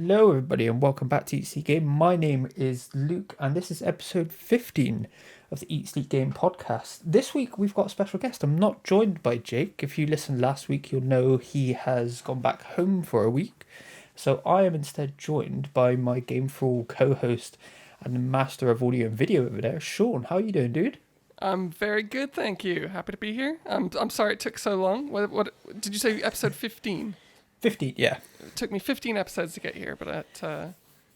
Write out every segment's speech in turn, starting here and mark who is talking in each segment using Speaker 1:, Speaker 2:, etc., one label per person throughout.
Speaker 1: Hello, everybody, and welcome back to Eat Sleep Game. My name is Luke, and this is episode 15 of the Eat Sleep Game podcast. This week, we've got a special guest. I'm not joined by Jake. If you listened last week, you'll know he has gone back home for a week. So I am instead joined by my Game for All co-host and master of audio and video over there, Sean. How are you doing, dude?
Speaker 2: I'm very good, thank you. Happy to be here. I'm sorry it took so long. What did you say? Episode 15.
Speaker 1: 15, yeah.
Speaker 2: It took me 15 episodes to get here, but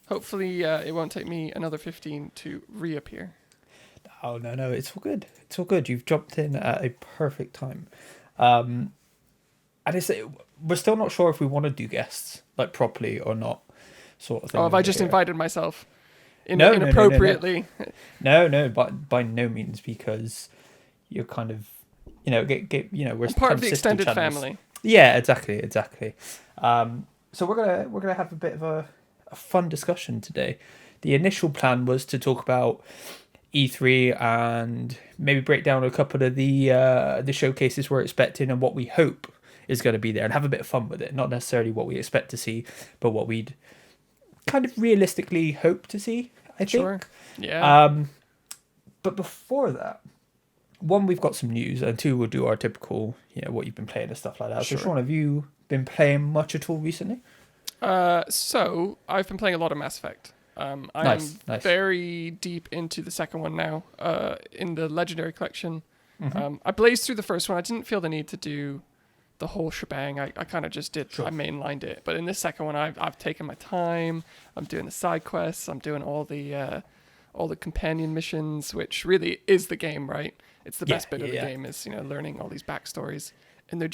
Speaker 2: hopefully it won't take me another 15 to reappear.
Speaker 1: Oh, no, it's all good. It's all good. You've jumped in at a perfect time. And we're still not sure if we want to do guests, like, properly or not, sort of thing.
Speaker 2: Oh, have I just invited myself
Speaker 1: No.
Speaker 2: inappropriately?
Speaker 1: No, but by no means, because you're kind of, we're
Speaker 2: I'm part of the
Speaker 1: sister
Speaker 2: extended
Speaker 1: channels.
Speaker 2: family.
Speaker 1: Yeah, exactly. So we're gonna have a bit of a fun discussion today. The initial plan was to talk about E3 and maybe break down a couple of the showcases we're expecting and what we hope is going to be there, and have a bit of fun with it. Not necessarily what we expect to see, but what we'd kind of realistically hope to see, I think.
Speaker 2: Sure. Yeah.
Speaker 1: But before that, one, we've got some news, and two, we'll do our typical, what you've been playing and stuff like that.
Speaker 2: Sure.
Speaker 1: So, Sean, have you been playing much at all recently?
Speaker 2: So I've been playing a lot of Mass Effect. I'm
Speaker 1: Nice.
Speaker 2: very deep into the second one now. In the Legendary Collection.
Speaker 1: Mm-hmm.
Speaker 2: I blazed through the first one. I didn't feel the need to do the whole shebang. I kind of just did.
Speaker 1: Sure.
Speaker 2: I mainlined it. But in this second one, I've taken my time. I'm doing the side quests. I'm doing all the companion missions, which really is the game, right? It's the best bit of the game is learning all these backstories, and they're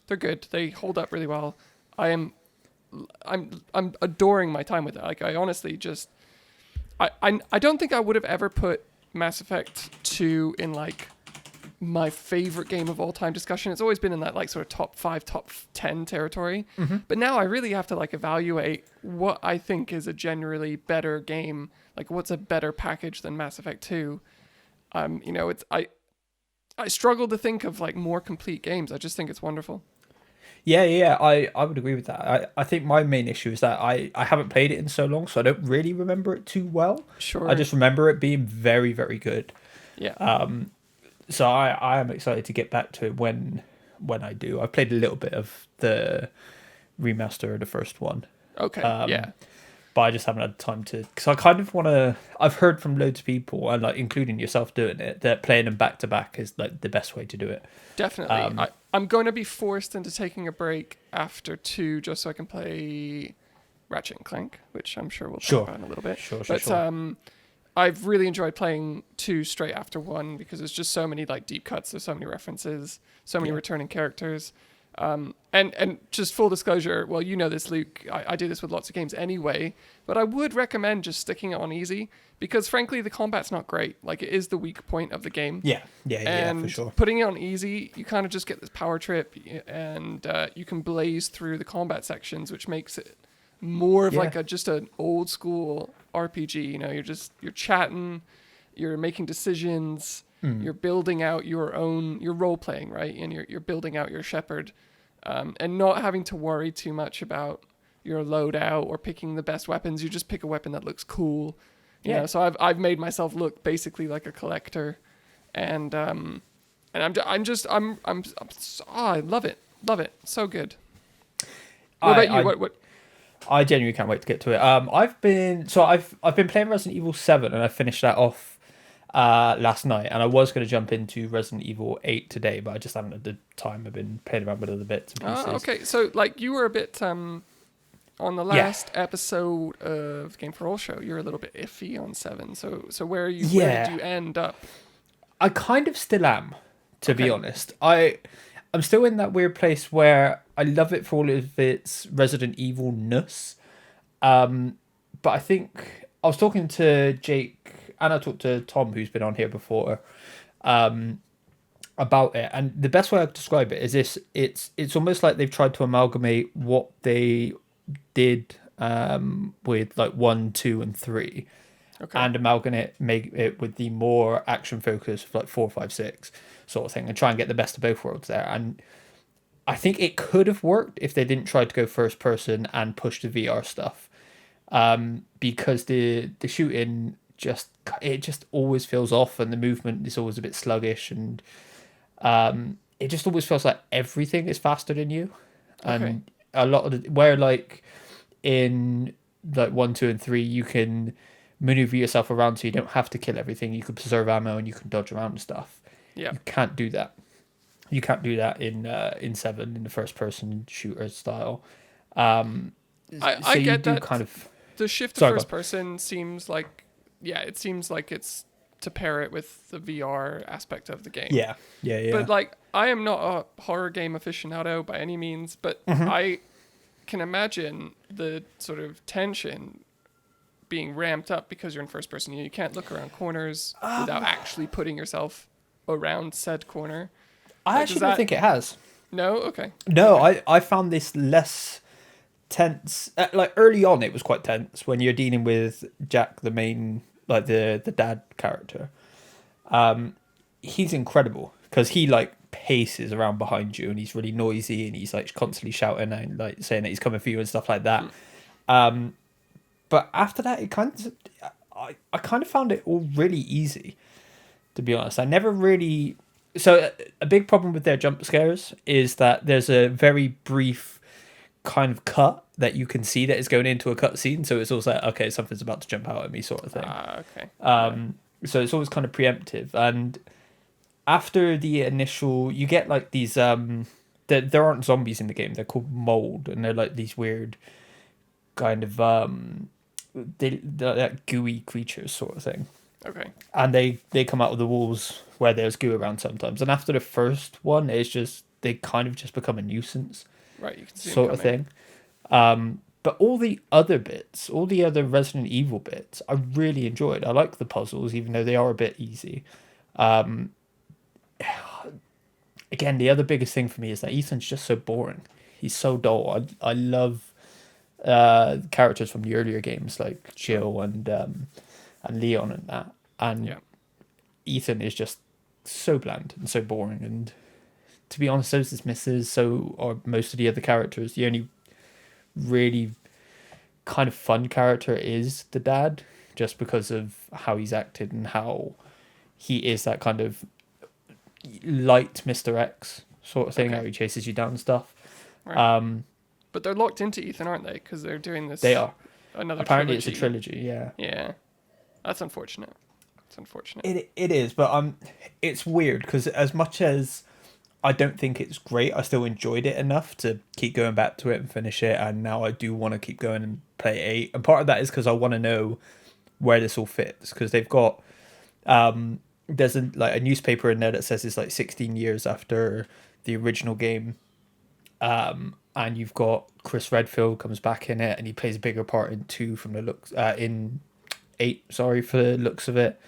Speaker 2: good. They hold up really well. I'm adoring my time with it. Like, I honestly just I don't think I would have ever put Mass Effect 2 in like my favorite game of all time discussion. It's always been in that like sort of top 5, top 10 territory.
Speaker 1: Mm-hmm.
Speaker 2: But now I really have to like evaluate what I think is a generally better game. Like, what's a better package than Mass Effect 2? I struggle to think of like more complete games. I just think it's wonderful.
Speaker 1: Yeah, I would agree with that. I think my main issue is that I haven't played it in so long, so I don't really remember it too well.
Speaker 2: Sure.
Speaker 1: I just remember it being very, very good.
Speaker 2: Yeah.
Speaker 1: So I am excited to get back to it when I do. I played a little bit of the remaster of the first one.
Speaker 2: Okay. Yeah.
Speaker 1: But I just haven't had time to, because I kind of want to. I've heard from loads of people, and like including yourself doing it, that playing them back to back is like the best way to do it.
Speaker 2: Definitely. I'm going to be forced into taking a break after 2 just so I can play Ratchet and Clank, which I'm sure we'll talk about in a little bit.
Speaker 1: Sure.
Speaker 2: I've really enjoyed playing 2 straight after 1 because there's just so many like deep cuts. There's so many references, so many returning characters. And just full disclosure, well, you know this, Luke, I do this with lots of games anyway, but I would recommend just sticking it on easy because frankly, the combat's not great. Like, it is the weak point of the game.
Speaker 1: Yeah,
Speaker 2: and
Speaker 1: for sure.
Speaker 2: putting it on easy, you kind of just get this power trip and you can blaze through the combat sections, which makes it more of like just an old school RPG. You're chatting, you're making decisions, you're building out you're role playing, right? And you're building out your shepherd, and not having to worry too much about your loadout or picking the best weapons. You just pick a weapon that looks cool. You know, so I've made myself look basically like a collector, and I love it, so good. What about you? What?
Speaker 1: I genuinely can't wait to get to it. I've been playing Resident Evil 7, and I finished that off last night, and I was going to jump into Resident Evil 8 today, but I just haven't had the time. I've been playing around with other bits and pieces.
Speaker 2: Okay, so like you were a bit on the last episode of Game for All show, you're a little bit iffy on 7. So where are you? Yeah. Where did you end up?
Speaker 1: I kind of still am, to be honest. I'm still in that weird place where I love it for all of its Resident Evil-ness. But I think I was talking to Jake, and I talked to Tom, who's been on here before, about it. And the best way I could describe it is this: it's almost like they've tried to amalgamate what they did with like 1, 2, and 3, and make it with the more action focus of like 4, 5, 6 sort of thing, and try and get the best of both worlds there. And I think it could have worked if they didn't try to go first person and push the VR stuff. Because the shooting just always feels off, and the movement is always a bit sluggish, and it just always feels like everything is faster than you.
Speaker 2: Okay.
Speaker 1: And a lot of where like in like 1, 2, and 3, you can maneuver yourself around, so you don't have to kill everything. You can preserve ammo and you can dodge around and stuff.
Speaker 2: Yeah.
Speaker 1: You can't do that. You can't do that in 7 in the first person shooter style. Um,
Speaker 2: I
Speaker 1: so you
Speaker 2: get
Speaker 1: do
Speaker 2: that
Speaker 1: kind of.
Speaker 2: the shift to
Speaker 1: Sorry, go
Speaker 2: first person seems like, yeah, it seems like it's to pair it with the VR aspect of the game.
Speaker 1: Yeah, yeah, yeah.
Speaker 2: But like, I am not a horror game aficionado by any means, but
Speaker 1: Mm-hmm.
Speaker 2: I can imagine the sort of tension being ramped up because you're in first person. You can't look around corners without actually putting yourself around said corner.
Speaker 1: I
Speaker 2: Like,
Speaker 1: actually don't think it has.
Speaker 2: No? Okay.
Speaker 1: No,
Speaker 2: Okay.
Speaker 1: I found this less tense. Like early on, it was quite tense when you're dealing with Jack, the main, like the dad character. He's incredible because he like paces around behind you, and he's really noisy, and he's like constantly shouting and like saying that he's coming for you and stuff like that. But after that, it kind of, I kind of found it all really easy, to be honest. I never really. So a big problem with their jump scares is that there's a very brief kind of cut that you can see that is going into a cutscene. So it's also like, okay, something's about to jump out at me, sort of thing.
Speaker 2: Okay.
Speaker 1: So it's always kind of preemptive. And after the initial, you get like these. There aren't zombies in the game. They're called mold, and they're like these weird kind of they're like gooey creatures, sort of thing.
Speaker 2: Okay.
Speaker 1: And they come out of the walls where there's goo around sometimes. And after the first one, it's just they kind of just become a nuisance,
Speaker 2: Right. You can see
Speaker 1: sort of thing. But all the other bits, all the other Resident Evil bits, I really enjoyed. I like the puzzles, even though they are a bit easy. Again, the other biggest thing for me is that Ethan's just so boring. He's so dull. I love characters from the earlier games like Jill and Leon and that. And
Speaker 2: Yeah.
Speaker 1: Ethan is just so bland and so boring. And to be honest, so is his missus, so are most of the other characters. The only really kind of fun character is the dad, just because of how he's acted and how he is that kind of light Mr. X sort of thing,
Speaker 2: Okay.
Speaker 1: how he chases you down and stuff.
Speaker 2: Right. But they're locked into Ethan, aren't they? Because they're doing this.
Speaker 1: They are.
Speaker 2: Another.
Speaker 1: Apparently
Speaker 2: trilogy.
Speaker 1: it's a trilogy, yeah.
Speaker 2: Yeah. That's unfortunate. It's unfortunate.
Speaker 1: It is, but it's weird because as much as I don't think it's great, I still enjoyed it enough to keep going back to it and finish it, and now I do want to keep going and play 8. And part of that is because I want to know where this all fits, because they've got there's a newspaper in there that says it's like 16 years after the original game, and you've got Chris Redfield comes back in it, and he plays a bigger part in 2 from the looks in 8, sorry, for the looks of it.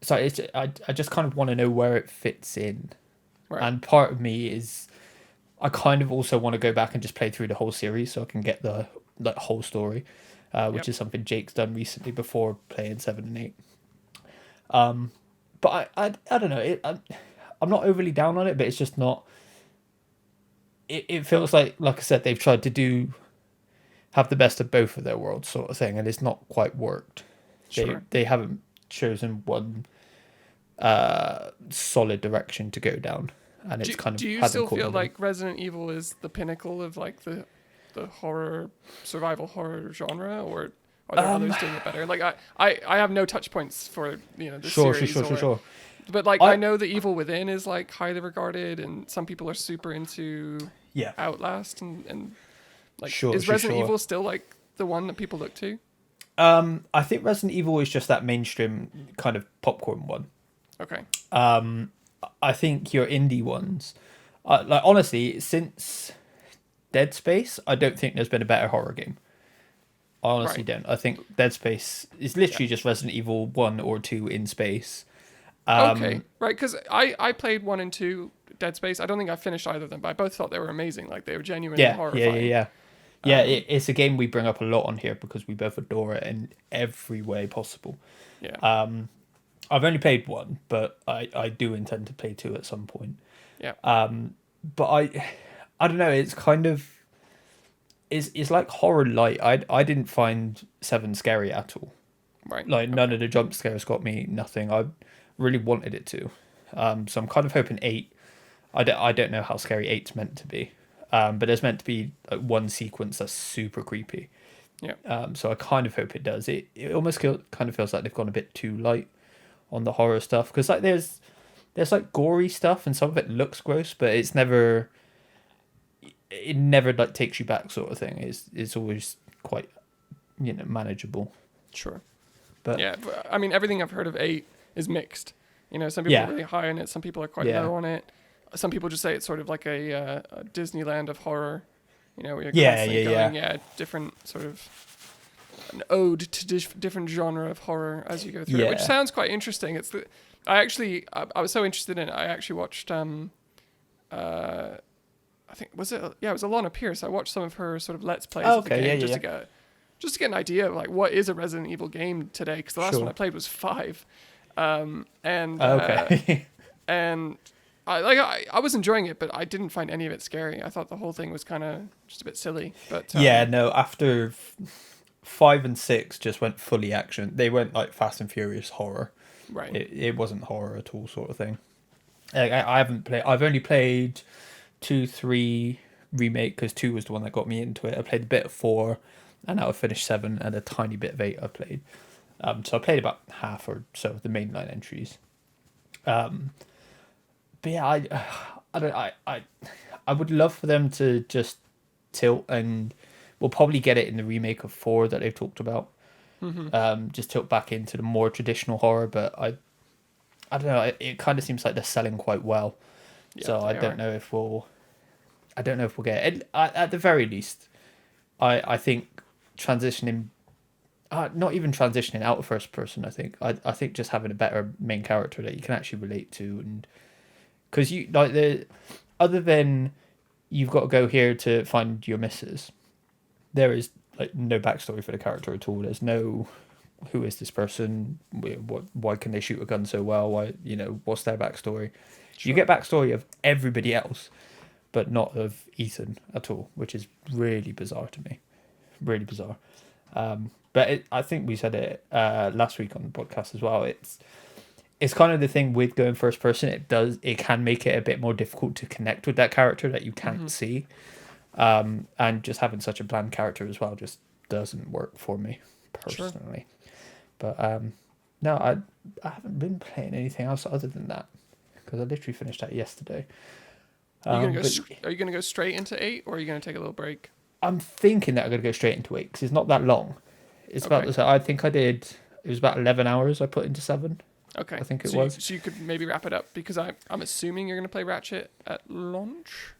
Speaker 1: So I just kind of want to know where it fits in.
Speaker 2: Right.
Speaker 1: And part of me is I kind of also want to go back and just play through the whole series so I can get the whole story, which
Speaker 2: Yep.
Speaker 1: is something Jake's done recently before playing 7 and 8. But I don't know. I'm not overly down on it, but it's just not. It feels like I said, they've tried to have the best of both of their worlds, sort of thing, and it's not quite worked.
Speaker 2: Sure.
Speaker 1: They haven't chosen one solid direction to go down, and it's kind of.
Speaker 2: Do you
Speaker 1: hasn't
Speaker 2: still
Speaker 1: caught
Speaker 2: feel
Speaker 1: me.
Speaker 2: like Resident Evil is the pinnacle of like the horror survival horror genre, or are there others doing it better? Like I have no touch points for the
Speaker 1: Sure,
Speaker 2: series.
Speaker 1: sure.
Speaker 2: But like I know the Evil Within is like highly regarded, and some people are super into
Speaker 1: Yeah.
Speaker 2: Outlast and like
Speaker 1: Sure,
Speaker 2: is
Speaker 1: sure,
Speaker 2: Resident
Speaker 1: sure.
Speaker 2: Evil still like the one that people look to?
Speaker 1: I think Resident Evil is just that mainstream kind of popcorn one.
Speaker 2: Okay.
Speaker 1: I think your indie ones, like honestly, since Dead Space, I don't think there's been a better horror game. I honestly
Speaker 2: Right.
Speaker 1: don't. I think Dead Space is literally just Resident Evil 1 or 2 in space.
Speaker 2: Okay, right, because I played 1 and 2 Dead Space. I don't think I finished either of them, but I both thought they were amazing. Like they were genuinely horrifying.
Speaker 1: Yeah, it's a game we bring up a lot on here because we both adore it in every way possible.
Speaker 2: Yeah.
Speaker 1: I've only played 1, but I do intend to play 2 at some point.
Speaker 2: Yeah.
Speaker 1: but I don't know. It's kind of it's like horror light. I didn't find 7 scary at all.
Speaker 2: Right.
Speaker 1: Like none
Speaker 2: Okay.
Speaker 1: of the jump scares got me. Nothing. I really wanted it to. So I'm kind of hoping 8. I don't know how scary eight's meant to be. But there's meant to be like one sequence that's super creepy.
Speaker 2: Yeah.
Speaker 1: So I kind of hope it does. It almost kind of feels like they've gone a bit too light on the horror stuff, because like there's like gory stuff and some of it looks gross, but it never like takes you back sort of thing. It's always quite manageable.
Speaker 2: Sure.
Speaker 1: But
Speaker 2: Yeah. But, I mean, everything I've heard of 8 is mixed. Some people are
Speaker 1: yeah,
Speaker 2: really high on it. Some people are quite
Speaker 1: yeah,
Speaker 2: low on it. Some people just say it's sort of like a Disneyland of horror. Where you're
Speaker 1: yeah,
Speaker 2: constantly
Speaker 1: yeah,
Speaker 2: going,
Speaker 1: yeah,
Speaker 2: different sort of an ode to different genre of horror as you go through it, which
Speaker 1: yeah.
Speaker 2: sounds quite interesting. I was so interested in it. I actually watched I think it was Alana Pierce. I watched some of her sort of let's plays
Speaker 1: Oh,
Speaker 2: of the
Speaker 1: okay, yeah,
Speaker 2: game
Speaker 1: yeah,
Speaker 2: just to get an idea of like what is a Resident Evil game today, because the
Speaker 1: yeah.
Speaker 2: last one I
Speaker 1: Sure.
Speaker 2: played was 5. And
Speaker 1: Okay.
Speaker 2: and I was enjoying it, but I didn't find any of it scary. I thought the whole thing was kind of just a bit silly. But
Speaker 1: Yeah, no. After 5 and 6 just went fully action. They went like Fast and Furious horror.
Speaker 2: right,
Speaker 1: It wasn't horror at all, sort of thing. Like, I haven't played. I've only played 2, 3 remake, because 2 was the one that got me into it. I played a bit of 4, and now I've finished 7, and a tiny bit of 8 I played. So I played about half or so of the mainline entries. Um, but yeah, I don't I would love for them to just tilt, and we'll probably get it in the remake of 4 that they've talked about.
Speaker 2: mm-hmm.
Speaker 1: Just tilt back into the more traditional horror, but I don't know. It kind of seems like they're selling quite well,
Speaker 2: Yeah,
Speaker 1: so
Speaker 2: they are.
Speaker 1: I don't know if we'll get it. At the very least, I think transitioning, not even transitioning out of first person. I think just having a better main character that you can actually relate to, and because you like the other than you've got to go here to find your missus, there is like no backstory for the character at all. There's no who is this person, why can they shoot a gun so well, why what's their backstory. You
Speaker 2: Sure.
Speaker 1: get backstory of everybody else, but not of Ethan at all, which is really bizarre to me. Really bizarre. But I think we said it last week on the podcast as well. It's kind of the thing with going first person. It can make it a bit more difficult to connect with that character that you
Speaker 2: Mm-hmm.
Speaker 1: can't see. And just having such a bland character as well just doesn't work for me
Speaker 2: Sure.
Speaker 1: personally. But no, I haven't been playing anything else other than that, because I literally finished that yesterday. But
Speaker 2: Are you gonna go straight into 8, or are you gonna take a little break?
Speaker 1: I'm thinking that I'm going to go straight into 8, because it's not that long. It's about
Speaker 2: Okay.
Speaker 1: I think it was about 11 hours I put into 7.
Speaker 2: Okay.
Speaker 1: I think it
Speaker 2: So
Speaker 1: was.
Speaker 2: you could maybe wrap it up, because I'm assuming you're gonna play Ratchet at launch.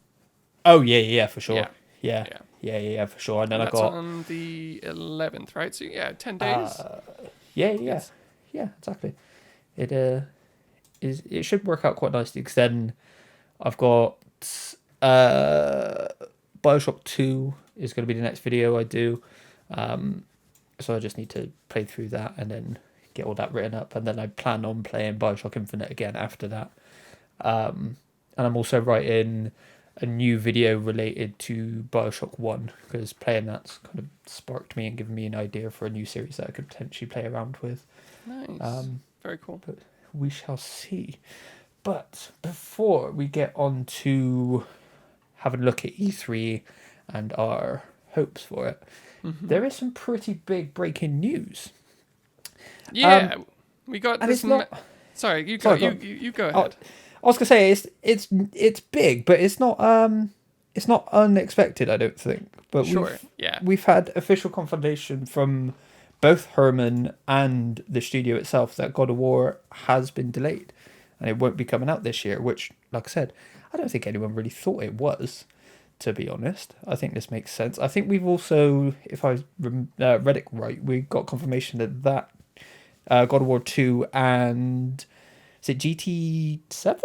Speaker 1: Oh, yeah, for sure.
Speaker 2: Yeah.
Speaker 1: Yeah,
Speaker 2: Yeah.
Speaker 1: yeah, for sure. And then
Speaker 2: And
Speaker 1: I
Speaker 2: that's
Speaker 1: got,
Speaker 2: on the 11th, right? So yeah, 10 days.
Speaker 1: yeah,
Speaker 2: Yes.
Speaker 1: yeah, exactly. It it should work out quite nicely, because then I've got uh, Bioshock 2 is going to be the next video I do. So I just need to play through that and then get all that written up, and then I plan on playing Bioshock Infinite again after that. And I'm also writing a new video related to Bioshock 1, because playing that's kind of sparked me and given me an idea for a new series that I could potentially play around with.
Speaker 2: Nice. Very cool.
Speaker 1: But we shall see. But before we get on to having a look at E3 and our hopes for it,
Speaker 2: Mm-hmm.
Speaker 1: there is some pretty big breaking news.
Speaker 2: Yeah, we got
Speaker 1: And
Speaker 2: this.
Speaker 1: it's not.
Speaker 2: Sorry, you go.
Speaker 1: Sorry, go
Speaker 2: You,
Speaker 1: on.
Speaker 2: you you go
Speaker 1: Oh,
Speaker 2: ahead.
Speaker 1: I was gonna say it's big, but it's not unexpected. I don't think. But
Speaker 2: Sure. Yeah.
Speaker 1: we've had official confirmation from both Herman and the studio itself that God of War has been delayed, and it won't be coming out this year. Which, like I said, I don't think anyone really thought it was. To be honest, I think this makes sense. I think we've also, if I read it right, we got confirmation that God of War 2 and is it GT7?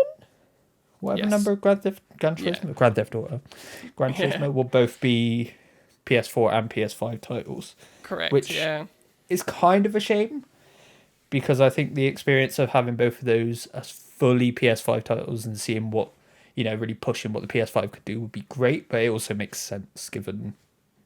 Speaker 1: Whatever
Speaker 2: Yes.
Speaker 1: number Grand Theft
Speaker 2: Yeah.
Speaker 1: Grand Theft Auto Gran
Speaker 2: Yeah.
Speaker 1: Turismo will both be PS4 and PS5 titles,
Speaker 2: Correct.
Speaker 1: which
Speaker 2: Yeah.
Speaker 1: is kind of a shame, because I think the experience of having both of those as fully PS5 titles and seeing what really pushing what the PS5 could do would be great, but it also makes sense given,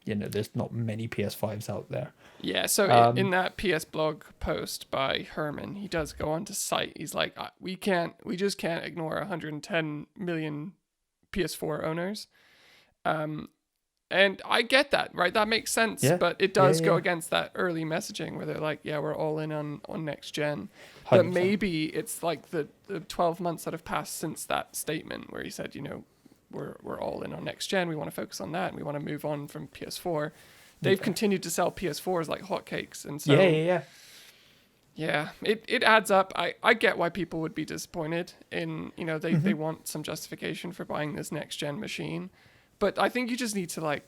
Speaker 1: there's not many PS5s out there.
Speaker 2: Yeah, so in that PS blog post by Herman, he does go on to cite, he's like, we just can't ignore 110 million PS4 owners. And I get that, right? That makes sense,
Speaker 1: Yeah.
Speaker 2: but it does go
Speaker 1: Yeah.
Speaker 2: against that early messaging where they're like, yeah, we're all in on next gen.
Speaker 1: 100%.
Speaker 2: But maybe it's like the 12 months that have passed since that statement where he said, we're all in on next gen. We want to focus on that and we want to move on from PS4. They've continued to sell PS4s like hotcakes. And so yeah, it adds up. I get why people would be disappointed in, they want some justification for buying this next gen machine. But I think you just need to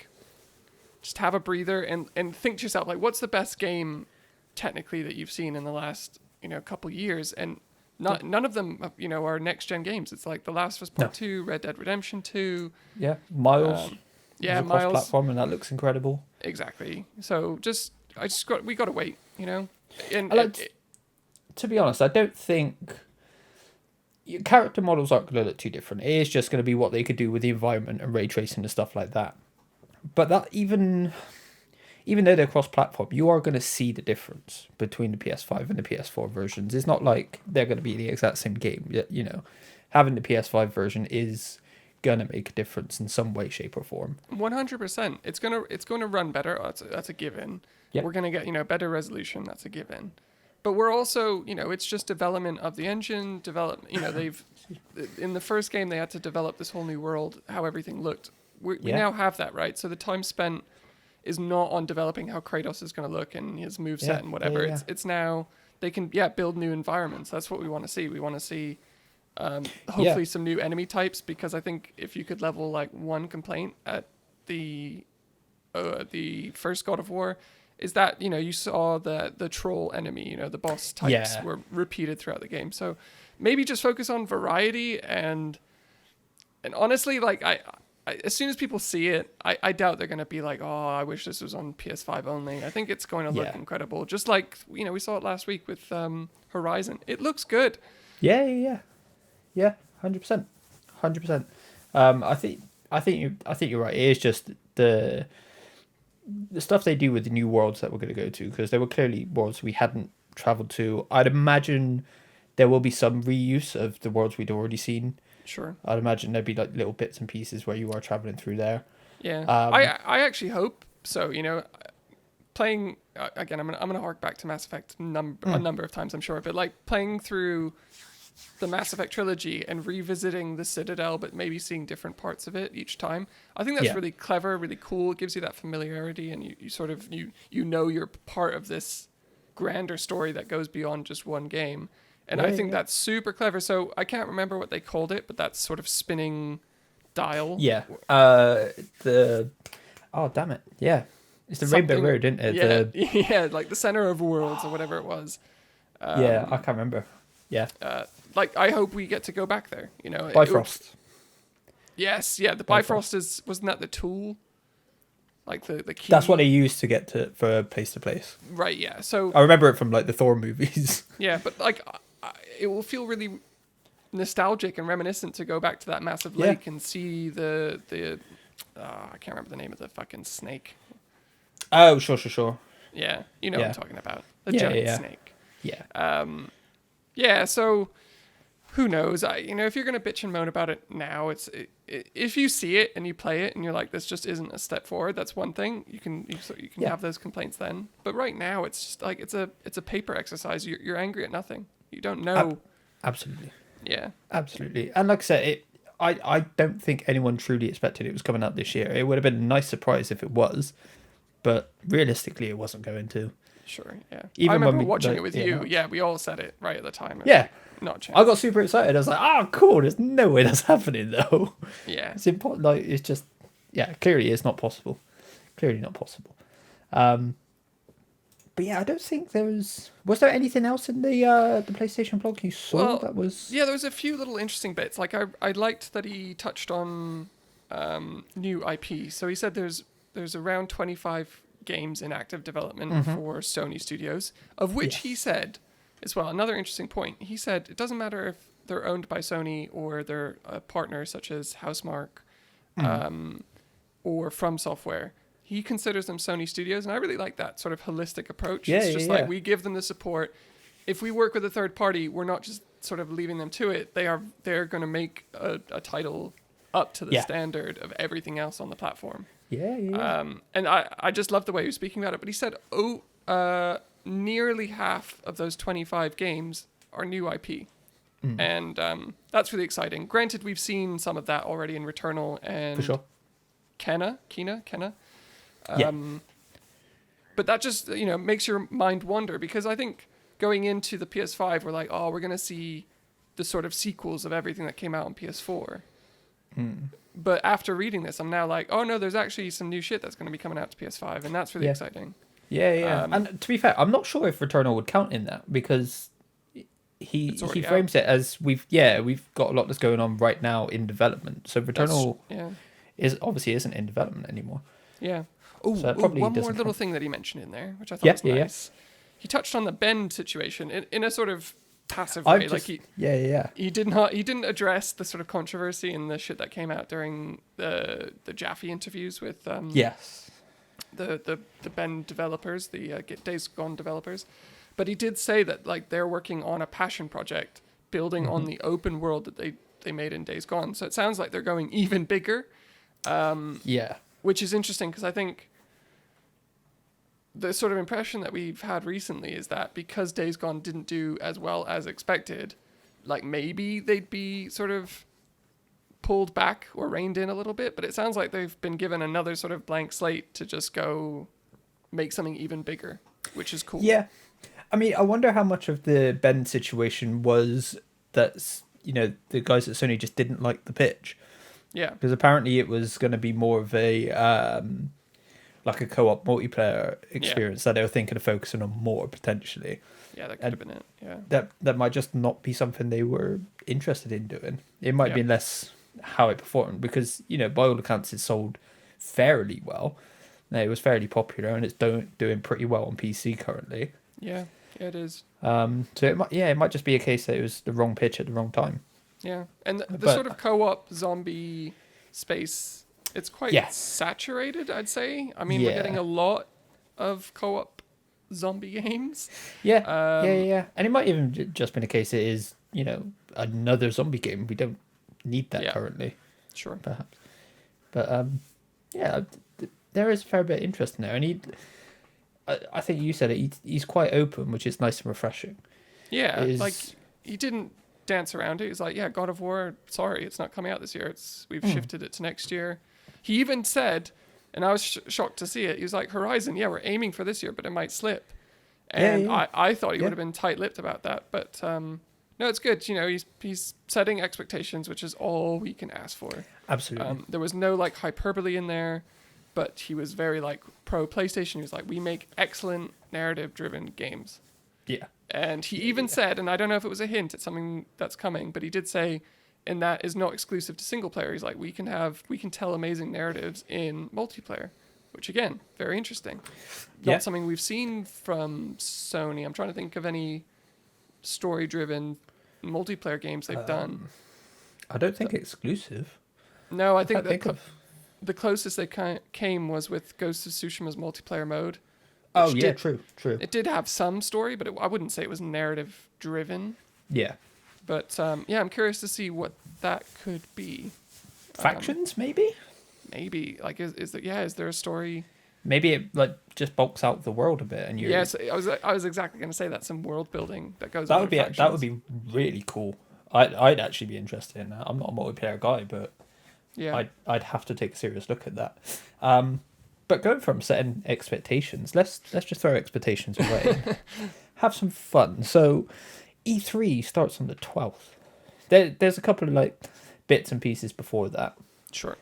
Speaker 2: just have a breather and think to yourself, what's the best game technically that you've seen in the last, couple years? And none of them, are next gen games. It's like The Last of Us Part 2, Red Dead Redemption 2.
Speaker 1: Yeah, Miles.
Speaker 2: Yeah,
Speaker 1: Miles.
Speaker 2: Miles.
Speaker 1: Platform, and that looks incredible.
Speaker 2: Exactly. So we got to wait, And
Speaker 1: to be honest, I don't think your character models aren't going to look too different. It is just going to be what they could do with the environment and ray tracing and stuff like that. But that even though they're cross-platform, you are going to see the difference between the PS5 and the PS4 versions. It's not like they're going to be the exact same game. Having the PS5 version is going to make a difference in some way, shape, or form.
Speaker 2: 100%. It's gonna run better. That's a given.
Speaker 1: Yep.
Speaker 2: We're gonna get better resolution. That's a given. But we're also it's just development of the engine. They've in the first game they had to develop this whole new world, how everything looked. We now have that, right? So the time spent is not on developing how Kratos is going to look and his moveset and whatever.
Speaker 1: Yeah.
Speaker 2: It's now they can build new environments. That's what we want to see. We want to see hopefully some new enemy types, because I think if you could level one complaint at the first God of War is that you saw the troll enemy, the boss types were repeated throughout the game. So maybe just focus on variety and honestly, I as soon as people see it, I doubt they're going to be like, oh, I wish this was on PS5 only. I think it's going to look incredible. Just like, we saw it last week with Horizon. It looks good.
Speaker 1: Yeah, 100%. I think you're right. It is just the stuff they do with the new worlds that we're going to go to, because there were clearly worlds we hadn't traveled to. I'd imagine there will be some reuse of the worlds we'd already seen.
Speaker 2: Sure.
Speaker 1: I'd imagine there'd be little bits and pieces where you are traveling through there.
Speaker 2: Yeah. I actually hope so. Playing again, I'm gonna hark back to Mass Effect a number of times, I'm sure, but playing through the Mass Effect trilogy and revisiting the Citadel, but maybe seeing different parts of it each time. I think that's really clever, really cool. It gives you that familiarity, and you sort of you're part of this grander story that goes beyond just one game. And I think that's super clever. So I can't remember what they called it, but that sort of spinning dial.
Speaker 1: Yeah. Oh, damn it. Yeah. It's the Rainbow Road, isn't it?
Speaker 2: Yeah, the center of worlds or whatever it was.
Speaker 1: I can't remember. Yeah.
Speaker 2: I hope we get to go back there.
Speaker 1: Bifrost.
Speaker 2: Yes, yeah. The Bifrost wasn't that the tool? The key.
Speaker 1: That's what they used to get for place to place.
Speaker 2: Right. Yeah. So
Speaker 1: I remember it from the Thor movies.
Speaker 2: Yeah, but it will feel really nostalgic and reminiscent to go back to that massive lake and see the I can't remember the name of the fucking snake.
Speaker 1: Oh, sure.
Speaker 2: Yeah, what I'm talking about. The giant snake.
Speaker 1: Yeah.
Speaker 2: Yeah, so who knows? If you're gonna bitch and moan about it now, if you see it and you play it and you're like, this just isn't a step forward, that's one thing. You can have those complaints then. But right now, it's just it's a paper exercise. You're angry at nothing. You don't know.
Speaker 1: Absolutely.
Speaker 2: Yeah.
Speaker 1: Absolutely. And like I said, I don't think anyone truly expected it was coming out this year. It would have been a nice surprise if it was, but realistically, it wasn't going to.
Speaker 2: Sure, yeah.
Speaker 1: Even
Speaker 2: I remember
Speaker 1: when
Speaker 2: watching it with you. Yeah, we all said it right at the time. Not a chance.
Speaker 1: I got super excited. I was like, oh, cool. There's no way that's happening, though.
Speaker 2: Yeah.
Speaker 1: It's important. It's just, clearly it's not possible. Clearly not possible. But yeah, I don't think there was there anything else in the PlayStation blog you saw that was...
Speaker 2: Yeah, there was a few little interesting bits. I liked that he touched on new IP. So he said there's around 25 games in active development for Sony Studios, of which he said as well, another interesting point. He said it doesn't matter if they're owned by Sony or they're a partner such as Housemarque or From Software, he considers them Sony studios, and I really like that sort of holistic approach.
Speaker 1: Yeah,
Speaker 2: it's just
Speaker 1: yeah,
Speaker 2: like
Speaker 1: yeah.
Speaker 2: we give them the support. If we work with a third party, we're not just sort of leaving them to it. They're going to make a title up to the standard of everything else on the platform.
Speaker 1: Yeah.
Speaker 2: And I just love the way he was speaking about it. But he said, nearly half of those 25 games are new IP. And that's really exciting. Granted, we've seen some of that already in Returnal and
Speaker 1: For sure.
Speaker 2: Kenna.
Speaker 1: Yeah.
Speaker 2: But that just, makes your mind wander, because I think going into the PS5, we're like, oh, we're going to see the sort of sequels of everything that came out on PS4. But after reading this, I'm now like, oh no, there's actually some new shit that's going to be coming out to PS5, and that's really exciting.
Speaker 1: Yeah. And to be fair, I'm not sure if Returnal would count in that, because he frames it as we've got a lot that's going on right now in development. So Returnal isn't in development anymore.
Speaker 2: Yeah. Oh,
Speaker 1: so
Speaker 2: one more little thing that he mentioned in there, which I thought was nice. He touched on the bend situation in a sort of passive way. He didn't address the sort of controversy and the shit that came out during the Jaffe interviews with the Bend developers, the Days Gone developers. But he did say that like they're working on a passion project building on the open world that they made in Days Gone. So it sounds like they're going even bigger. Which is interesting, because I think the sort of impression that we've had recently is that because Days Gone didn't do as well as expected, like maybe they'd be sort of pulled back or reined in a little bit, but it sounds like they've been given another sort of blank slate to just go make something even bigger, which is cool.
Speaker 1: Yeah. I mean, I wonder how much of the Ben situation was that, the guys at Sony just didn't like the pitch.
Speaker 2: Yeah.
Speaker 1: Because apparently it was going to be more of a like a co-op multiplayer experience that they were thinking of focusing on more potentially.
Speaker 2: Yeah, that could have been it. Yeah.
Speaker 1: That might just not be something they were interested in doing. It might be less how it performed, because by all accounts it sold fairly well. It was fairly popular, and it's doing pretty well on PC currently.
Speaker 2: Yeah, it is.
Speaker 1: So it might just be a case that it was the wrong pitch at the wrong time.
Speaker 2: Yeah, and the sort of co-op zombie space, it's quite saturated, I'd say. I mean, we're getting a lot of co-op zombie games.
Speaker 1: Yeah. And it might even just been a case it is, another zombie game. We don't need that currently.
Speaker 2: Sure.
Speaker 1: Perhaps. But, there is a fair bit of interest in there. And I think you said it, he's quite open, which is nice and refreshing.
Speaker 2: Yeah, like, he didn't dance around it. He's like, God of War, sorry, it's not coming out this year. We've shifted it to next year. He even said, and I was shocked to see it, he was like, Horizon, we're aiming for this year, but it might slip. And I thought he would have been tight-lipped about that. But no, it's good. He's setting expectations, which is all we can ask for.
Speaker 1: Absolutely.
Speaker 2: There was no like hyperbole in there, but he was very like pro PlayStation. He was like, we make excellent narrative-driven games.
Speaker 1: Yeah.
Speaker 2: And he even said, and I don't know if it was a hint at something that's coming, but he did say, and that is not exclusive to single player. He's like, we can tell amazing narratives in multiplayer, which again, very interesting. Not something we've seen from Sony. I'm trying to think of any story-driven multiplayer games they've done.
Speaker 1: I don't think exclusive.
Speaker 2: No, I think the closest they came was with Ghost of Tsushima's multiplayer mode.
Speaker 1: Oh, yeah, true.
Speaker 2: It did have some story, but I wouldn't say it was narrative-driven.
Speaker 1: Yeah.
Speaker 2: But, I'm curious to see what that could be.
Speaker 1: Factions, maybe?
Speaker 2: Maybe. Like, is there a story?
Speaker 1: Maybe it, like, just bulks out the world a bit, and you're...
Speaker 2: Yes, I was exactly going to say that, some world building that goes
Speaker 1: that
Speaker 2: on
Speaker 1: would be
Speaker 2: factions.
Speaker 1: That would be really cool. I'd actually be interested in that. I'm not a multiplayer guy, but I'd have to take a serious look at that. But going from setting expectations, let's just throw expectations away. Have some fun. So, E3 starts on the 12th. There's a couple of like bits and pieces before that.
Speaker 2: Sure.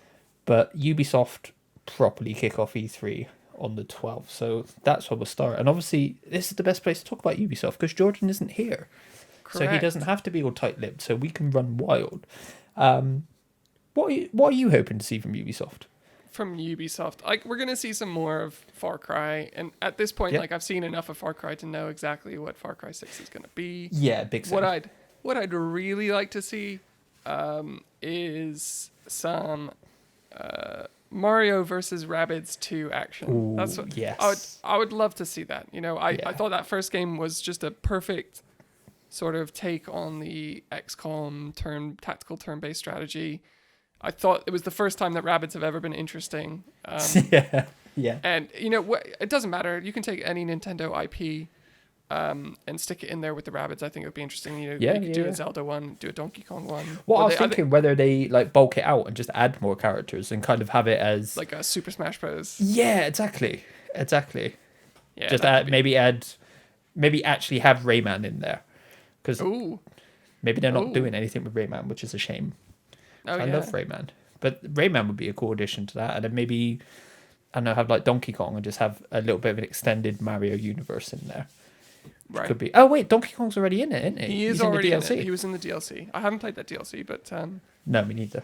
Speaker 1: But Ubisoft properly kick off E3 on the 12th. So that's where we'll start. And obviously, this is the best place to talk about Ubisoft because Jordan isn't here.
Speaker 2: Correct.
Speaker 1: So he doesn't have to be all tight-lipped, so we can run wild. What are you hoping to see from Ubisoft?
Speaker 2: From Ubisoft, like, we're gonna see some more of Far Cry, and at this point, like, I've seen enough of Far Cry to know exactly what Far Cry 6 is gonna be.
Speaker 1: Yeah, big.
Speaker 2: What what I'd really like to see is some Mario versus Rabbids 2 action.
Speaker 1: Ooh,
Speaker 2: That's what
Speaker 1: yes.
Speaker 2: I would love to see that. You know, I
Speaker 1: Yeah.
Speaker 2: thought that first game was just a perfect sort of take on the XCOM tactical turn-based strategy. I thought it was the first time that Rabbids have ever been interesting.
Speaker 1: Yeah. Yeah.
Speaker 2: And you know what? It doesn't matter. You can take any Nintendo IP and stick it in there with the Rabbids. I think it would be interesting. You know,
Speaker 1: Yeah,
Speaker 2: you could do
Speaker 1: yeah.
Speaker 2: a Zelda one, do a Donkey Kong one.
Speaker 1: Well,
Speaker 2: Or
Speaker 1: I was
Speaker 2: they- I
Speaker 1: thinking
Speaker 2: think
Speaker 1: whether they like bulk it out and just add more characters and kind of have it as
Speaker 2: like a Super Smash Bros.
Speaker 1: yeah, exactly.
Speaker 2: Yeah,
Speaker 1: Just
Speaker 2: that could
Speaker 1: add,
Speaker 2: be.
Speaker 1: maybe actually have Rayman in there because
Speaker 2: Ooh,
Speaker 1: maybe they're not
Speaker 2: ooh,
Speaker 1: doing anything with Rayman, which is a shame.
Speaker 2: oh
Speaker 1: I
Speaker 2: yeah,
Speaker 1: love Rayman, but Rayman would be a cool addition to that, and then maybe I don't know, have like Donkey Kong and just have a little bit of an extended Mario universe in there. Which
Speaker 2: right.
Speaker 1: could be. Oh wait, Donkey Kong's already in it, isn't he?
Speaker 2: He is
Speaker 1: He's in the
Speaker 2: already in it.
Speaker 1: DLC.
Speaker 2: He was in the DLC. I haven't played that DLC, but
Speaker 1: No, me neither.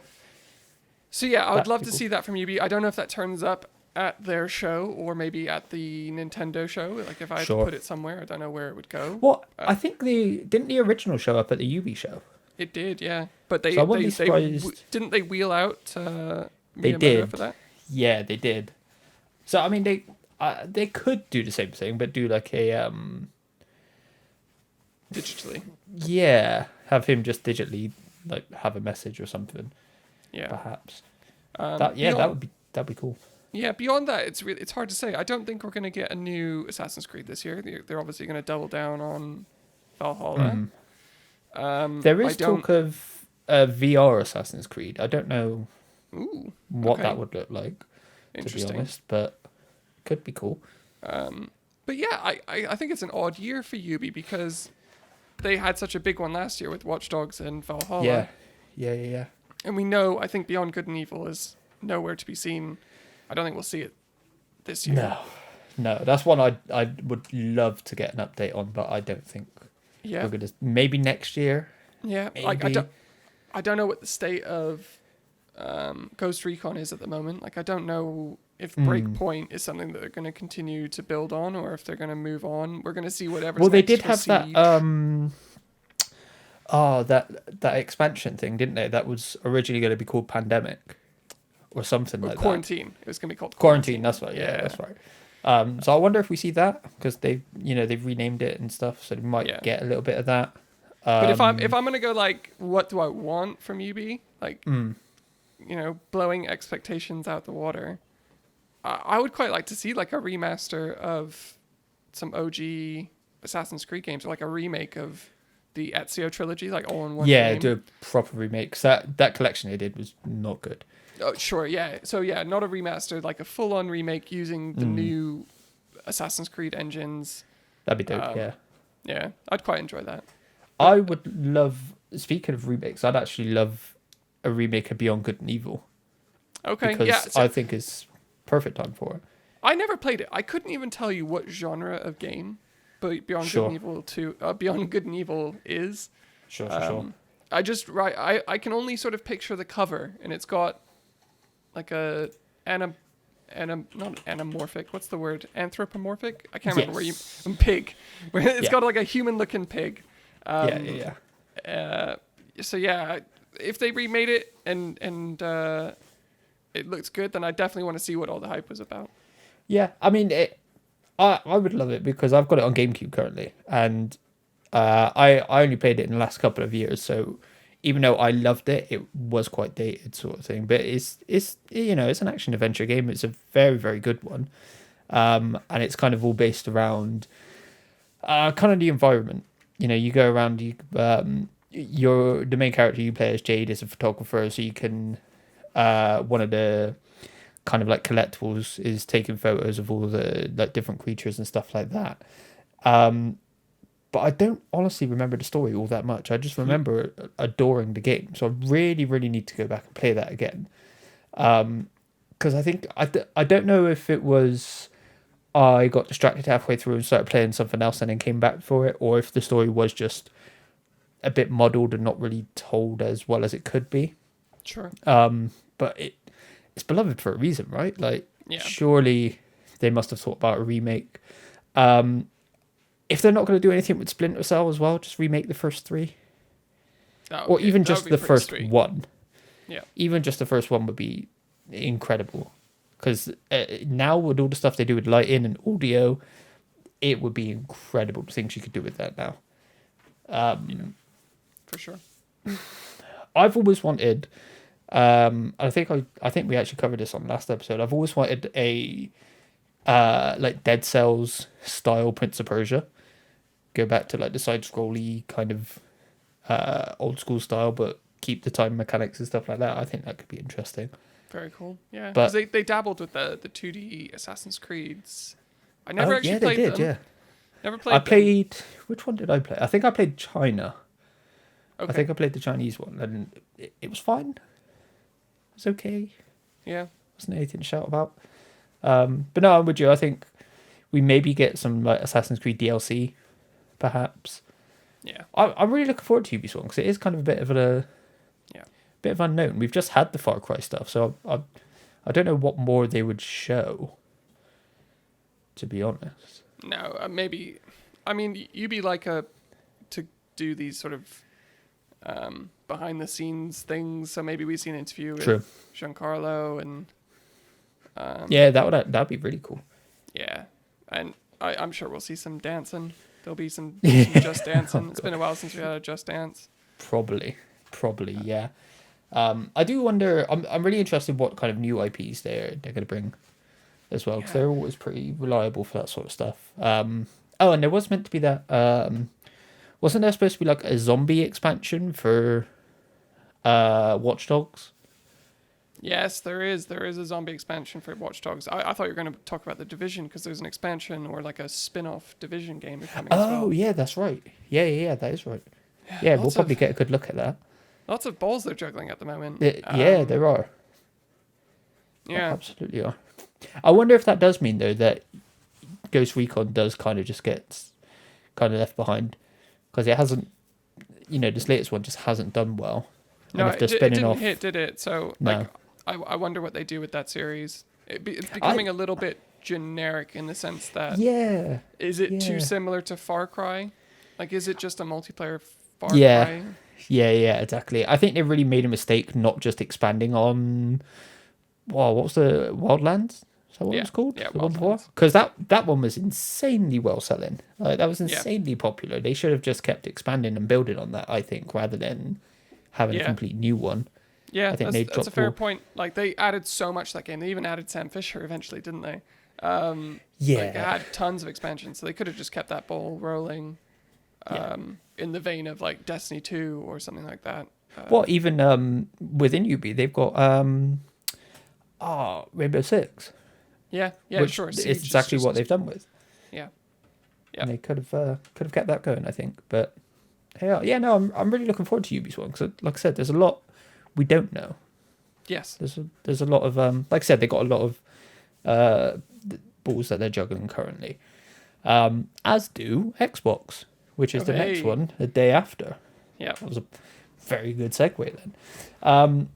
Speaker 2: so yeah, I would
Speaker 1: That'd
Speaker 2: love
Speaker 1: be
Speaker 2: to
Speaker 1: cool.
Speaker 2: see that from UB. I don't know if that turns up at their show or maybe at the Nintendo show. Like if I had to
Speaker 1: Sure.
Speaker 2: put it somewhere, I don't know where it would go.
Speaker 1: Well, I think the original show up at the UB show.
Speaker 2: It did, yeah. But they
Speaker 1: So I wouldn't be
Speaker 2: they
Speaker 1: surprised.
Speaker 2: didn't they wheel out
Speaker 1: They
Speaker 2: Miyamoto
Speaker 1: did.
Speaker 2: for that?
Speaker 1: Yeah, they did. So I mean, they could do the same thing, but do like a
Speaker 2: Digitally.
Speaker 1: yeah, have him just digitally like have a message or something,
Speaker 2: Yeah.
Speaker 1: perhaps.
Speaker 2: Beyond,
Speaker 1: That'd be cool.
Speaker 2: yeah, beyond that, it's hard to say. I don't think we're going to get a new Assassin's Creed this year. They're obviously going to double down on Valhalla.
Speaker 1: There
Speaker 2: I
Speaker 1: is
Speaker 2: don't.
Speaker 1: talk of a VR Assassin's Creed. I don't know
Speaker 2: Ooh,
Speaker 1: what
Speaker 2: okay.
Speaker 1: that would look like, to be
Speaker 2: Interesting.
Speaker 1: honest, but could be cool.
Speaker 2: But yeah, I think it's an odd year for Yubi because they had such a big one last year with Watch Dogs and Valhalla.
Speaker 1: Yeah.
Speaker 2: And we know, I think Beyond Good and Evil is nowhere to be seen. I don't think we'll see it this year.
Speaker 1: No, that's one I would love to get an update on, but I don't think
Speaker 2: Yeah.
Speaker 1: we're gonna. Maybe next year.
Speaker 2: Yeah.
Speaker 1: Maybe.
Speaker 2: Like I don't know what the state of Ghost Recon is at the moment. Like I don't know if Breakpoint is something that they're going to continue to build on or if they're going to move on. We're going to see whatever.
Speaker 1: Well, they
Speaker 2: next
Speaker 1: did
Speaker 2: for
Speaker 1: have that.
Speaker 2: Siege.
Speaker 1: That expansion thing, didn't they? That was originally going to be called Pandemic, or something
Speaker 2: Or
Speaker 1: like
Speaker 2: Quarantine. It was going to be called
Speaker 1: that. Quarantine. That's right. Yeah,
Speaker 2: Yeah.
Speaker 1: that's right. So I wonder if we see that because they've renamed it and stuff, so they might
Speaker 2: Yeah.
Speaker 1: get a little bit of that.
Speaker 2: But if I'm gonna go like, what do I want from UB? Like, blowing expectations out the water. I would quite like to see like a remaster of some OG Assassin's Creed games, or like a remake of the Ezio trilogy, like all in one game.
Speaker 1: do a proper remake. 'Cause that collection they did was not good.
Speaker 2: Oh, sure, yeah. So yeah, not a remaster, like a full-on remake using the new Assassin's Creed engines.
Speaker 1: That'd be dope.
Speaker 2: Um,
Speaker 1: Yeah.
Speaker 2: Yeah, I'd quite enjoy that.
Speaker 1: I would love. Speaking of remakes, I'd actually love a remake of Beyond Good and Evil
Speaker 2: Okay,
Speaker 1: because
Speaker 2: yeah. So
Speaker 1: I think it's perfect time for it.
Speaker 2: I never played it. I couldn't even tell you what genre of game, but Beyond Good
Speaker 1: Sure.
Speaker 2: and Evil 2, Beyond Good and Evil is.
Speaker 1: Sure.
Speaker 2: I can only sort of picture the cover, and it's got like not anamorphic. What's the word? Anthropomorphic? I can't remember pig. Where it's
Speaker 1: Yeah.
Speaker 2: got like a human-looking pig.
Speaker 1: Yeah.
Speaker 2: So yeah, if they remade it and it looks good, then I definitely want to see what all the hype was about.
Speaker 1: Yeah, I mean, I would love it because I've got it on GameCube currently, and I only played it in the last couple of years. So even though I loved it, it was quite dated, sort of thing. But it's it's an action adventure game. It's a very very good one, and it's kind of all based around kind of the environment. You go around. The main character you play as Jade is a photographer, so you can one of the kind of like collectibles is taking photos of all the like different creatures and stuff like that. But I don't honestly remember the story all that much. I just remember adoring the game. So I really, really need to go back and play that again. Because I think I don't know if it was I got distracted halfway through and started playing something else and then came back for it, or if the story was just a bit muddled and not really told as well as it could be.
Speaker 2: Sure.
Speaker 1: But it's beloved for a reason, right? Like,
Speaker 2: Yeah.
Speaker 1: surely they must have thought about a remake. If they're not going to do anything with Splinter Cell as well, just remake the first three. or even
Speaker 2: that would
Speaker 1: just
Speaker 2: be
Speaker 1: the
Speaker 2: pretty
Speaker 1: first
Speaker 2: sweet.
Speaker 1: one.
Speaker 2: Yeah.
Speaker 1: Even just the first one would be incredible. Because now with all the stuff they do with lighting and audio, it would be incredible things you could do with that now.
Speaker 2: For sure.
Speaker 1: I've always wanted. I think we actually covered this on last episode. I've always wanted a like Dead Cells style Prince of Persia. Go back to like the side scrolly kind of old school style, but keep the time mechanics and stuff like that. I think that could be interesting.
Speaker 2: Very cool. Yeah,
Speaker 1: But
Speaker 2: because they dabbled with the 2D Assassin's Creeds. I never actually
Speaker 1: yeah,
Speaker 2: played
Speaker 1: they did.
Speaker 2: them.
Speaker 1: Yeah,
Speaker 2: Never played
Speaker 1: I
Speaker 2: them.
Speaker 1: played. Which one did I play? I think I played China.
Speaker 2: Okay.
Speaker 1: I think I played the Chinese one, and it was fine. It was okay.
Speaker 2: Yeah.
Speaker 1: Wasn't anything to shout about. But no, I'm with you. I think we maybe get some like Assassin's Creed DLC, perhaps.
Speaker 2: Yeah.
Speaker 1: I'm really looking forward to Ubisoft because it is kind of a bit of a bit of unknown. We've just had the Far Cry stuff, so I don't know what more they would show. To be honest.
Speaker 2: No, maybe. I mean, you'd be like to do these sort of behind the scenes things. So maybe we see an interview with Giancarlo and.
Speaker 1: Yeah, that'd be really cool.
Speaker 2: Yeah, and I'm sure we'll see some dancing. There'll be some Just Dancing. It's been a while since we had a Just Dance.
Speaker 1: Probably, yeah. I do wonder. I'm really interested what kind of new IPs they're going to bring as well, because they're always pretty reliable for that sort of stuff. Oh, and there was meant to be that. Wasn't there supposed to be like a zombie expansion for Watch Dogs?
Speaker 2: Yes, there is. There is a zombie expansion for Watch Dogs. I thought you were going to talk about the Division because there's an expansion or like a spin-off Division game coming as well.
Speaker 1: Oh, yeah, that's right. Yeah, that is right. Yeah, we'll probably get a good look at that.
Speaker 2: Lots of balls they're juggling at the moment.
Speaker 1: Yeah, there are.
Speaker 2: Yeah.
Speaker 1: There absolutely are. I wonder if that does mean, though, that Ghost Recon does kind of just get kind of left behind. Because it hasn't, this latest one just hasn't done well.
Speaker 2: No,
Speaker 1: and if
Speaker 2: it didn't hit, did it? So,
Speaker 1: no.
Speaker 2: I wonder what they do with that series. It's becoming a little bit generic in the sense that...
Speaker 1: Yeah.
Speaker 2: Is it too similar to Far Cry? Like, is it just a multiplayer Far Cry?
Speaker 1: Yeah, exactly. I think they really made a mistake not just expanding on... what was the Wildlands? Is that what it was called?
Speaker 2: Yeah,
Speaker 1: the one before? Because that one was insanely well selling. Like, that was insanely popular. They should have just kept expanding and building on that, I think, rather than having a complete new one.
Speaker 2: Yeah,
Speaker 1: I think
Speaker 2: that's a fair point. Like, they added so much to that game. They even added Sam Fisher eventually, didn't they? Like, they had tons of expansions, so they could have just kept that ball rolling in the vein of, like, Destiny 2 or something like that.
Speaker 1: Well, even within UB, they've got Rainbow Six.
Speaker 2: Yeah,
Speaker 1: which
Speaker 2: sure.
Speaker 1: It's exactly what they've done with.
Speaker 2: Yeah.
Speaker 1: And they could have kept that going, I think. But no, I'm really looking forward to Ubisoft because, like I said, there's a lot we don't know.
Speaker 2: Yes.
Speaker 1: There's a lot of like I said, they got a lot of balls that they're juggling currently. As do Xbox, which is the next one, the day after.
Speaker 2: Yeah.
Speaker 1: That was a very good segue then.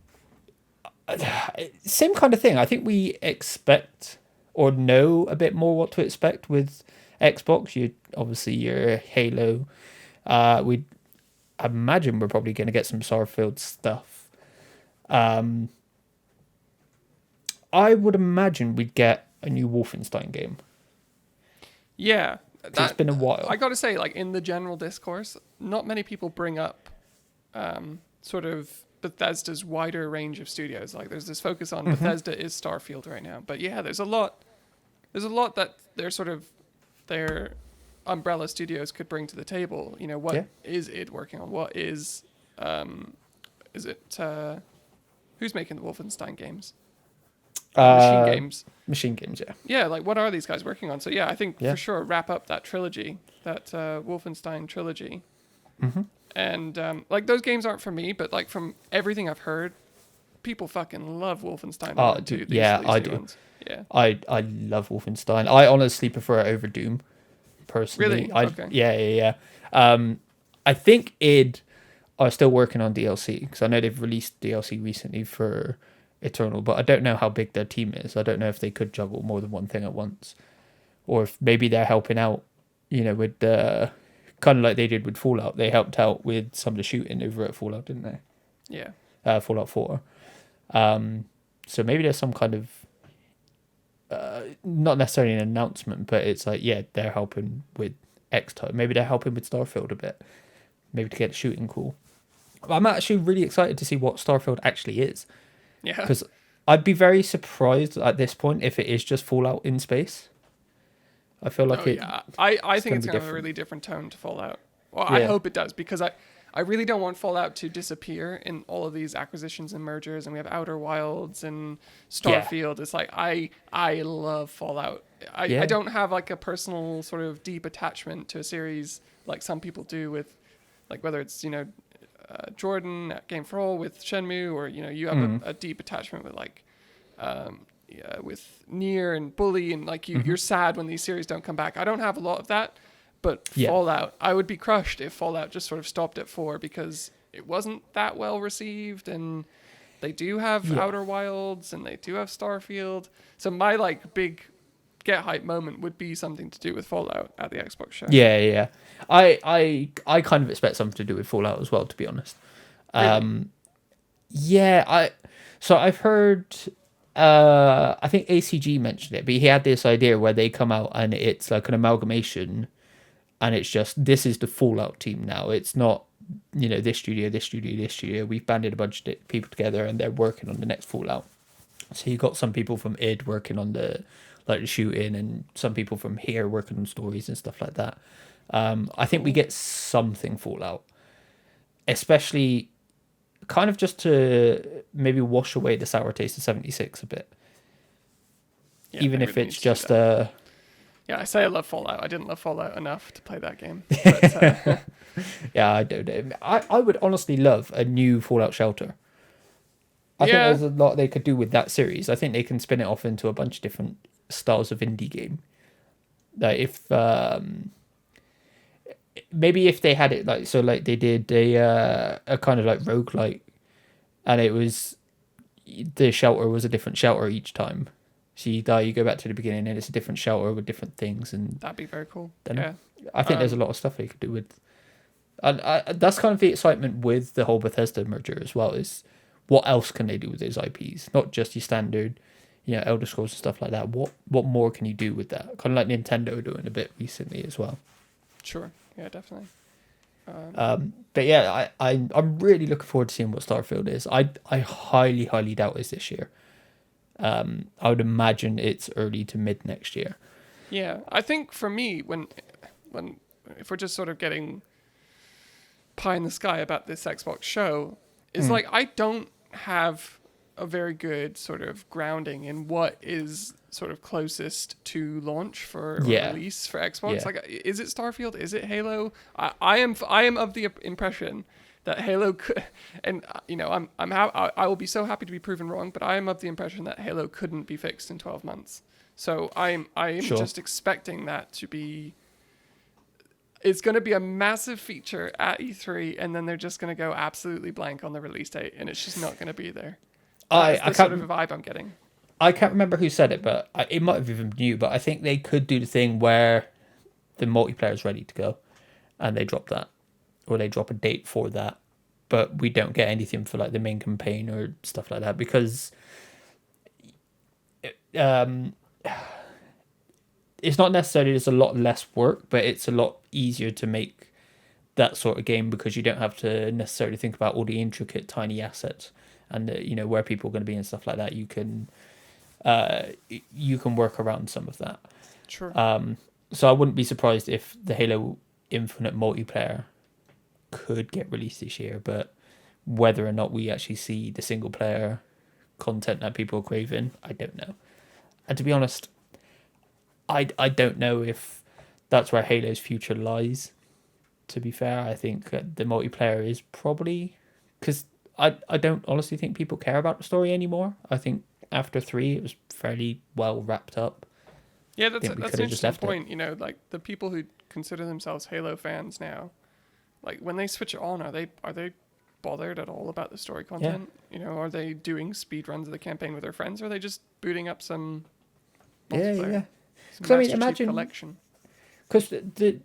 Speaker 1: Same kind of thing. I think we expect or know a bit more what to expect with Xbox. Obviously your Halo. I imagine we're probably going to get some Starfield stuff. I would imagine we'd get a new Wolfenstein game.
Speaker 2: Yeah.
Speaker 1: It's been a while.
Speaker 2: I got to say, like, in the general discourse, not many people bring up sort of Bethesda's wider range of studios. Like, there's this focus on Bethesda is Starfield right now. But yeah, there's a lot that their umbrella studios could bring to the table. What is it working on? What is it who's making the Wolfenstein games? Machine Games.
Speaker 1: Machine Games, yeah.
Speaker 2: Yeah, like, what are these guys working on? So yeah, I think for sure wrap up that trilogy, that Wolfenstein trilogy.
Speaker 1: Mm-hmm.
Speaker 2: And like, those games aren't for me, but like, from everything I've heard, people fucking love Wolfenstein.
Speaker 1: I do. Ones.
Speaker 2: Yeah,
Speaker 1: I love Wolfenstein. I honestly prefer it over Doom, personally.
Speaker 2: Really? Okay.
Speaker 1: Yeah. I think id are still working on DLC because I know they've released DLC recently for Eternal, but I don't know how big their team is. I don't know if they could juggle more than one thing at once, or if maybe they're helping out, with the kind of like they did with Fallout. They helped out with some of the shooting over at Fallout, didn't they?
Speaker 2: Yeah.
Speaker 1: Fallout 4. So maybe there's some kind of not necessarily an announcement, but it's like, yeah, they're helping with X type. Maybe they're helping with Starfield a bit. Maybe to get the shooting cool. I'm actually really excited to see what Starfield actually is.
Speaker 2: Yeah.
Speaker 1: Because I'd be very surprised at this point if it is just Fallout in space. I feel like
Speaker 2: I think it's
Speaker 1: be
Speaker 2: going to have a
Speaker 1: different.
Speaker 2: really different tone to Fallout. Well, I
Speaker 1: Yeah.
Speaker 2: hope it does, because I really don't want Fallout to disappear in all of these acquisitions and mergers, and we have Outer Wilds and Starfield. It's like I love Fallout. I don't have like a personal sort of deep attachment to a series like some people do with, like, whether it's, Jordan at Game for All with Shenmue, or you have a deep attachment with like with Nier and Bully, and like you're sad when these series don't come back. I don't have a lot of that, but Fallout, I would be crushed if Fallout just sort of stopped at 4, because it wasn't that well received, and they do have Outer Wilds and they do have Starfield. So my like big get hype moment would be something to do with Fallout at the Xbox show.
Speaker 1: Yeah. I kind of expect something to do with Fallout as well, to be honest.
Speaker 2: Really?
Speaker 1: So I've heard I think ACG mentioned it, but he had this idea where they come out and it's like an amalgamation, and it's just, this is the Fallout team now. It's not, this studio, this studio, this studio. We've banded a bunch of people together and they're working on the next Fallout. So you got some people from id working on the shooting, and some people from here working on stories and stuff like that. I think we get something Fallout, especially kind of just to maybe wash away the sour taste of 76 a bit.
Speaker 2: Yeah,
Speaker 1: Even if
Speaker 2: really
Speaker 1: it's just a...
Speaker 2: Yeah, I say I love Fallout. I didn't love Fallout enough to play that game. But,
Speaker 1: Yeah, I don't know. I would honestly love a new Fallout Shelter. I think there's a lot they could do with that series. I think they can spin it off into a bunch of different styles of indie game. Like if maybe if they had it like, so like they did a kind of like roguelike, and it was, the shelter was a different shelter each time. So you die, you go back to the beginning, and it's a different shelter with different things, and
Speaker 2: that'd be very cool.
Speaker 1: then
Speaker 2: Yeah.
Speaker 1: I think there's a lot of stuff they could do with, and that's kind of the excitement with the whole Bethesda merger as well, is what else can they do with those IPs? Not just your standard, Elder Scrolls and stuff like that. What more can you do with that? Kind of like Nintendo doing a bit recently as well.
Speaker 2: Sure. Yeah, definitely.
Speaker 1: But yeah, I'm really looking forward to seeing what Starfield is. I highly doubt it's this year. I would imagine it's early to mid next year.
Speaker 2: Yeah, I think for me, when if we're just sort of getting pie in the sky about this Xbox show, is like I don't have a very good sort of grounding in what is sort of closest to launch for release for Xbox. Like, is it Starfield? Is it Halo? I am of the impression that Halo could, and I will be so happy to be proven wrong, but I am of the impression that Halo couldn't be fixed in 12 months. So I am just expecting that to be. It's going to be a massive feature at E3, and then they're just going to go absolutely blank on the release date, and it's just not going to be there. That's the sort of vibe I'm getting.
Speaker 1: I can't remember who said it, but it might have even been you, but I think they could do the thing where the multiplayer is ready to go, and they drop that, or they drop a date for that, but we don't get anything for like the main campaign or stuff like that, because it's not necessarily just a lot less work, but it's a lot easier to make that sort of game, because you don't have to necessarily think about all the intricate tiny assets and where people are going to be and stuff like that. You can work around some of that.
Speaker 2: Sure.
Speaker 1: So I wouldn't be surprised if the Halo Infinite multiplayer could get released this year, but whether or not we actually see the single player content that people are craving, I don't know. And to be honest, I don't know if that's where Halo's future lies. To be fair, I think the multiplayer is probably, because I don't honestly think people care about the story anymore. I think after 3 it was fairly well wrapped up.
Speaker 2: Yeah, that's an interesting point. Like the people who consider themselves Halo fans now, like when they switch it on, are they bothered at all about the story content? Yeah. Are they doing speed runs of the campaign with their friends, or are they just booting up some multiplayer?
Speaker 1: Yeah. Because imagine
Speaker 2: collection.
Speaker 1: Because the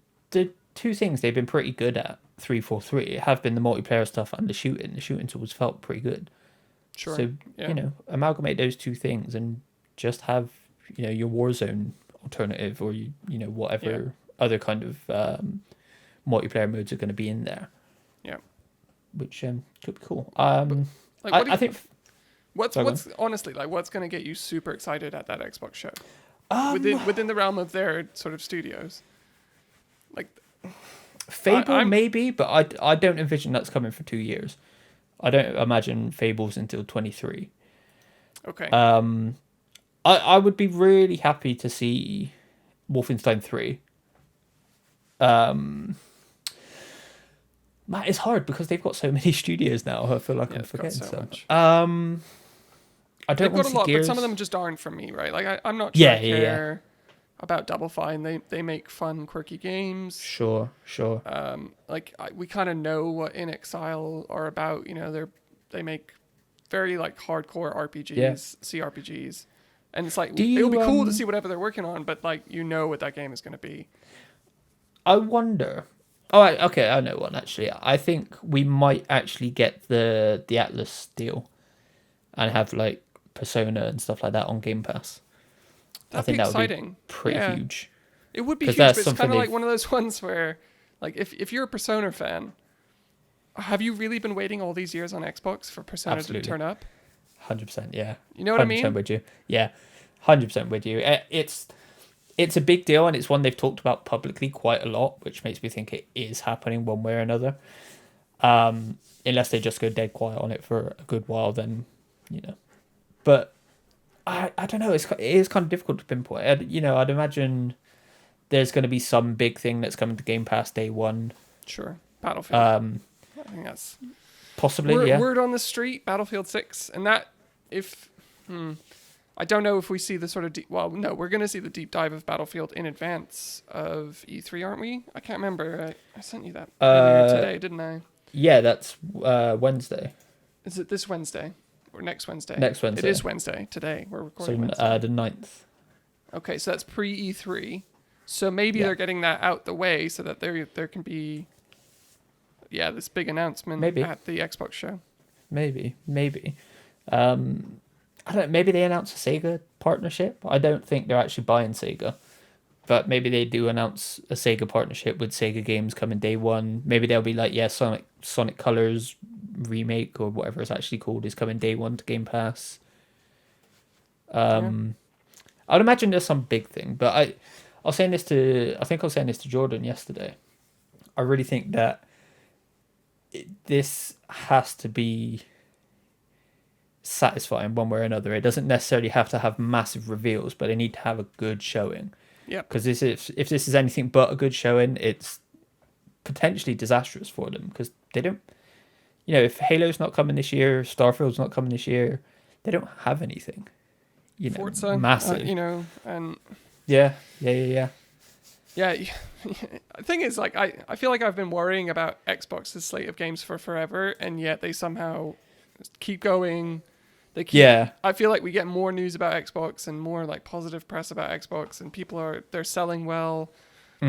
Speaker 1: two things they've been pretty good at 343 have been the multiplayer stuff and the shooting. The shooting tools felt pretty good.
Speaker 2: Sure.
Speaker 1: So,
Speaker 2: Yeah.
Speaker 1: amalgamate those two things and just have, your Warzone alternative, or, whatever other kind of multiplayer modes are going to be in there.
Speaker 2: Yeah.
Speaker 1: Which could be cool.
Speaker 2: Like,
Speaker 1: I think...
Speaker 2: What's
Speaker 1: Sorry,
Speaker 2: honestly, like, what's going to get you super excited at that Xbox show?
Speaker 1: Um,
Speaker 2: Within the realm of their sort of studios? Like,
Speaker 1: Fable maybe, but I don't envision that's coming for 2 years. I don't imagine Fable's until 23.
Speaker 2: okay.
Speaker 1: I would be really happy to see Wolfenstein 3. Matt, it's hard because they've got so many studios now. I feel like I'm
Speaker 2: they've got
Speaker 1: forgetting
Speaker 2: so
Speaker 1: some.
Speaker 2: much.
Speaker 1: I don't
Speaker 2: They've
Speaker 1: want
Speaker 2: got
Speaker 1: to
Speaker 2: a
Speaker 1: see
Speaker 2: lot,
Speaker 1: Gears.
Speaker 2: but some of them just aren't for me, right? Like, I'm not sure I care about Double Fine. They make fun, quirky games.
Speaker 1: Sure.
Speaker 2: We kind of know what In Exile are about. They make very like hardcore RPGs, CRPGs, and it's like it'll be cool to see whatever they're working on, but like what that game is going to be.
Speaker 1: I wonder. Oh, okay, I know one actually. I think we might actually get the Atlas deal, and have like Persona and stuff like that on Game Pass.
Speaker 2: That'd
Speaker 1: I think
Speaker 2: be
Speaker 1: that would
Speaker 2: exciting.
Speaker 1: be pretty huge.
Speaker 2: It would be
Speaker 1: 'Cause
Speaker 2: huge, but
Speaker 1: that's
Speaker 2: it's kind of
Speaker 1: something
Speaker 2: like one of those ones where, like, if you're a Persona fan, have you really been waiting all these years on Xbox for Persona
Speaker 1: Absolutely.
Speaker 2: to turn up?
Speaker 1: 100%, yeah.
Speaker 2: You know what I mean?
Speaker 1: 100% with you. Yeah, 100% with you. It's a big deal, and it's one they've talked about publicly quite a lot, which makes me think it is happening one way or another. Unless they just go dead quiet on it for a good while, then, But I don't know. It is kind of difficult to pinpoint. I'd imagine there's going to be some big thing that's coming to Game Pass day one.
Speaker 2: Sure. Battlefield. I think that's
Speaker 1: Possibly,
Speaker 2: word on the street. Battlefield 6, and that I don't know if we see the sort of no, we're going to see the deep dive of Battlefield in advance of E3, aren't we? I can't remember. I sent you that earlier today, didn't I?
Speaker 1: Yeah, that's Wednesday.
Speaker 2: Is it this Wednesday or next Wednesday?
Speaker 1: Next Wednesday.
Speaker 2: It is Wednesday today. We're recording
Speaker 1: So
Speaker 2: Wednesday.
Speaker 1: the 9th.
Speaker 2: Okay, so that's pre E3. So maybe they're getting that out the way so that there can be this big announcement at the Xbox show.
Speaker 1: Maybe. I don't know, maybe they announce a Sega partnership. I don't think they're actually buying Sega. But maybe they do announce a Sega partnership with Sega games coming day one. Maybe they'll be like, Sonic Colors remake or whatever it's actually called is coming day one to Game Pass. I'd imagine there's some big thing, but I think I was saying this to Jordan yesterday. I really think that this has to be satisfying one way or another. It doesn't necessarily have to have massive reveals, but they need to have a good showing.
Speaker 2: Yeah.
Speaker 1: Because if this is anything but a good showing, it's potentially disastrous for them because they don't. If Halo's not coming this year, Starfield's not coming this year, they don't have anything.
Speaker 2: Forza,
Speaker 1: massive.
Speaker 2: and
Speaker 1: Yeah.
Speaker 2: Yeah, the thing is, like, I feel like I've been worrying about Xbox's slate of games for forever, and yet they somehow keep going. I feel like we get more news about Xbox and more like positive press about Xbox, and they're selling well.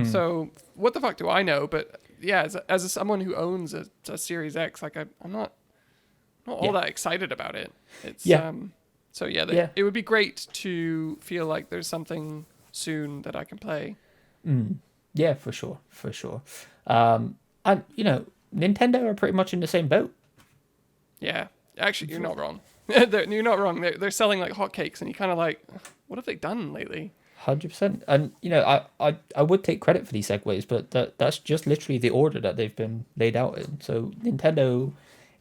Speaker 2: So what the fuck do I know? But yeah, as someone who owns a Series X, like I'm not all that excited about it. It's it would be great to feel like there's something soon that I can play.
Speaker 1: Yeah, for sure. And Nintendo are pretty much in the same boat.
Speaker 2: Yeah, actually, you're not wrong. You're not wrong. They're selling like hotcakes, and you kind of like, what have they done lately?
Speaker 1: 100%. And I would take credit for these segues, but that's just literally the order that they've been laid out in. So Nintendo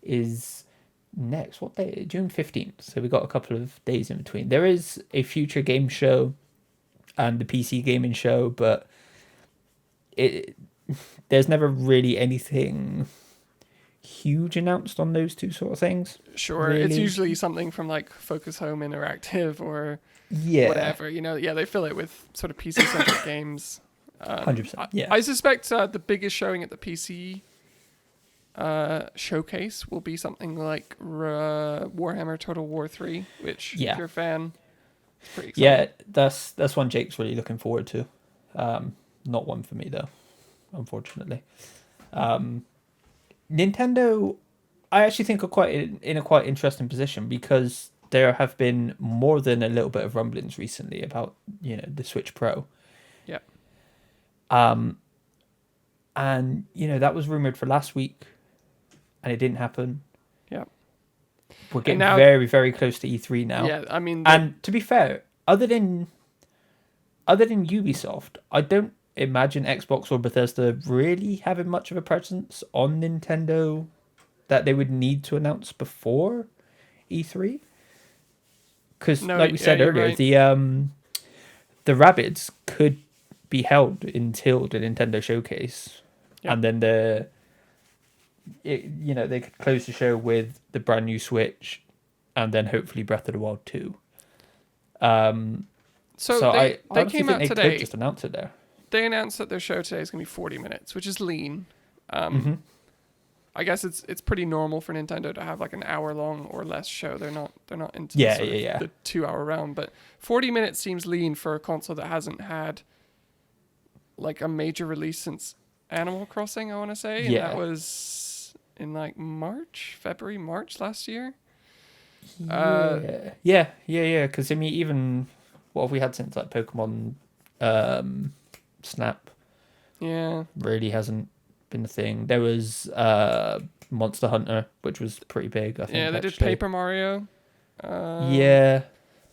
Speaker 1: is next. What day? June 15th. So we got a couple of days in between. There is a future game show and the PC gaming show, but there's never really anything huge announced on those two sort of things.
Speaker 2: Sure, really. It's usually something from like Focus Home Interactive or whatever. They fill it with sort of PC centric games.
Speaker 1: 100%. Yeah,
Speaker 2: I suspect the biggest showing at the PC showcase will be something like Warhammer Total War 3, which if you're a fan, it's pretty exciting.
Speaker 1: Yeah, that's one Jake's really looking forward to. Not one for me though. unfortunately. Nintendo, I actually think are quite in a quite interesting position because there have been more than a little bit of rumblings recently about the Switch Pro.
Speaker 2: Yeah.
Speaker 1: Um, and that was rumored for last week, and it didn't happen.
Speaker 2: Yeah.
Speaker 1: We're
Speaker 2: And
Speaker 1: getting
Speaker 2: now,
Speaker 1: very, very close to E3 now.
Speaker 2: yeah, I mean,
Speaker 1: And to be fair, other than Ubisoft, I don't imagine Xbox or Bethesda really having much of a presence on Nintendo that they would need to announce before E3. Because,
Speaker 2: no,
Speaker 1: like we
Speaker 2: yeah,
Speaker 1: said
Speaker 2: you're
Speaker 1: earlier,
Speaker 2: right.
Speaker 1: the Rabbids could be held until the Nintendo showcase,
Speaker 2: Yeah.
Speaker 1: and then they could close the show with the brand new Switch, and then hopefully Breath of the Wild 2.
Speaker 2: So
Speaker 1: So I
Speaker 2: they
Speaker 1: honestly
Speaker 2: came
Speaker 1: think
Speaker 2: out
Speaker 1: they
Speaker 2: today.
Speaker 1: could just announce it there.
Speaker 2: They announced that their show today is going to be 40 minutes, which is lean.
Speaker 1: Mm-hmm.
Speaker 2: I guess it's pretty normal for Nintendo to have like an hour long or less show. They're not into
Speaker 1: Yeah,
Speaker 2: the 2 hour round, but 40 minutes seems lean for a console that hasn't had like a major release since Animal Crossing, I want to say, and that
Speaker 1: Yeah.
Speaker 2: was in like February, March last year.
Speaker 1: Yeah. Because I mean, even what have we had since like Pokemon Snap
Speaker 2: Yeah.
Speaker 1: really hasn't been a thing. There was Monster Hunter, which was pretty big. I think.
Speaker 2: Yeah, they did
Speaker 1: actually.
Speaker 2: Paper Mario.
Speaker 1: Yeah.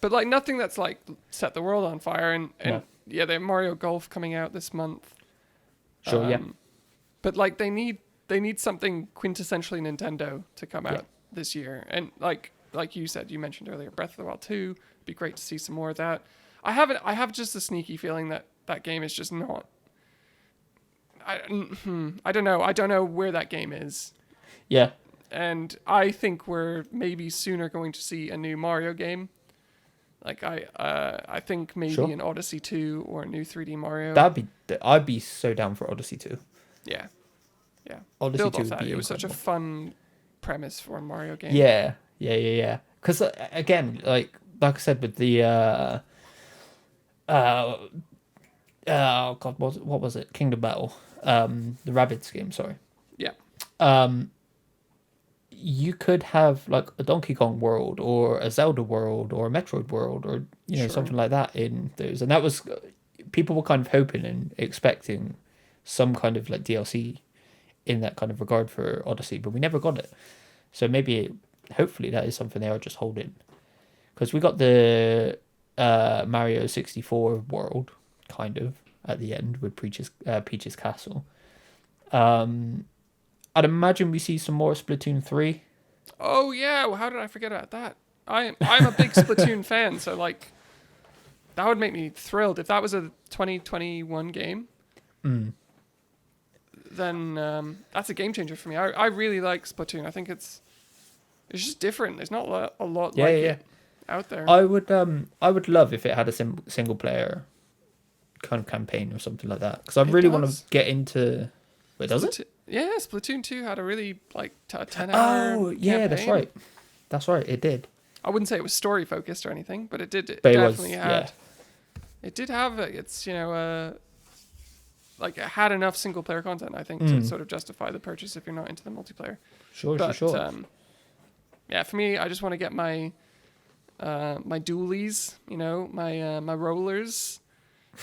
Speaker 2: But like nothing that's like set the world on fire, and
Speaker 1: No.
Speaker 2: yeah, they have Mario Golf coming out this month.
Speaker 1: Sure. Yeah.
Speaker 2: But like they need something quintessentially Nintendo to come out this year, and like you said, you mentioned earlier, Breath of the Wild 2. It'd be great to see some more of that. I have just a sneaky feeling that that game is just not. I don't know. I don't know where that game is.
Speaker 1: Yeah.
Speaker 2: And I think we're maybe sooner going to see a new Mario game. Like I think maybe
Speaker 1: Sure.
Speaker 2: an Odyssey 2 or a new 3D Mario.
Speaker 1: I'd be so down for Odyssey 2.
Speaker 2: Yeah. Yeah.
Speaker 1: Odyssey
Speaker 2: Build
Speaker 1: 2
Speaker 2: off
Speaker 1: would
Speaker 2: that.
Speaker 1: be
Speaker 2: It was such a
Speaker 1: incredible.
Speaker 2: fun premise for a Mario game.
Speaker 1: Yeah. Because again, like I said with the oh god, what was it? Kingdom Battle, the Rabbids game. Sorry.
Speaker 2: Yeah.
Speaker 1: You could have like a Donkey Kong world or a Zelda world or a Metroid world or
Speaker 2: Sure.
Speaker 1: something like that in those, and that was people were kind of hoping and expecting some kind of like DLC in that kind of regard for Odyssey, but we never got it. So maybe, hopefully, that is something they are just holding, because we got the Mario 64 world kind of at the end with Peach's Castle. I'd imagine we see some more Splatoon 3.
Speaker 2: Oh yeah, well, how did I forget about that? I'm a big Splatoon fan, so like that would make me thrilled if that was a 2021 game. Then that's a game changer for me. I really like Splatoon. I think it's just different. There's not a lot like it out there.
Speaker 1: I would love if it had a single player kind of campaign or something like that, because I really want to get into. Wait, does it?
Speaker 2: Yeah, Splatoon 2 had a really like 10-hour.
Speaker 1: Oh yeah,
Speaker 2: campaign.
Speaker 1: That's right. It did.
Speaker 2: I wouldn't say it was story focused or anything, but it did. It
Speaker 1: But
Speaker 2: definitely
Speaker 1: it was,
Speaker 2: had. It did have its like it had enough single player content, I think, to sort of justify the purchase if you're not into the multiplayer.
Speaker 1: Sure.
Speaker 2: Yeah, for me, I just want to get my my dualies, my rollers,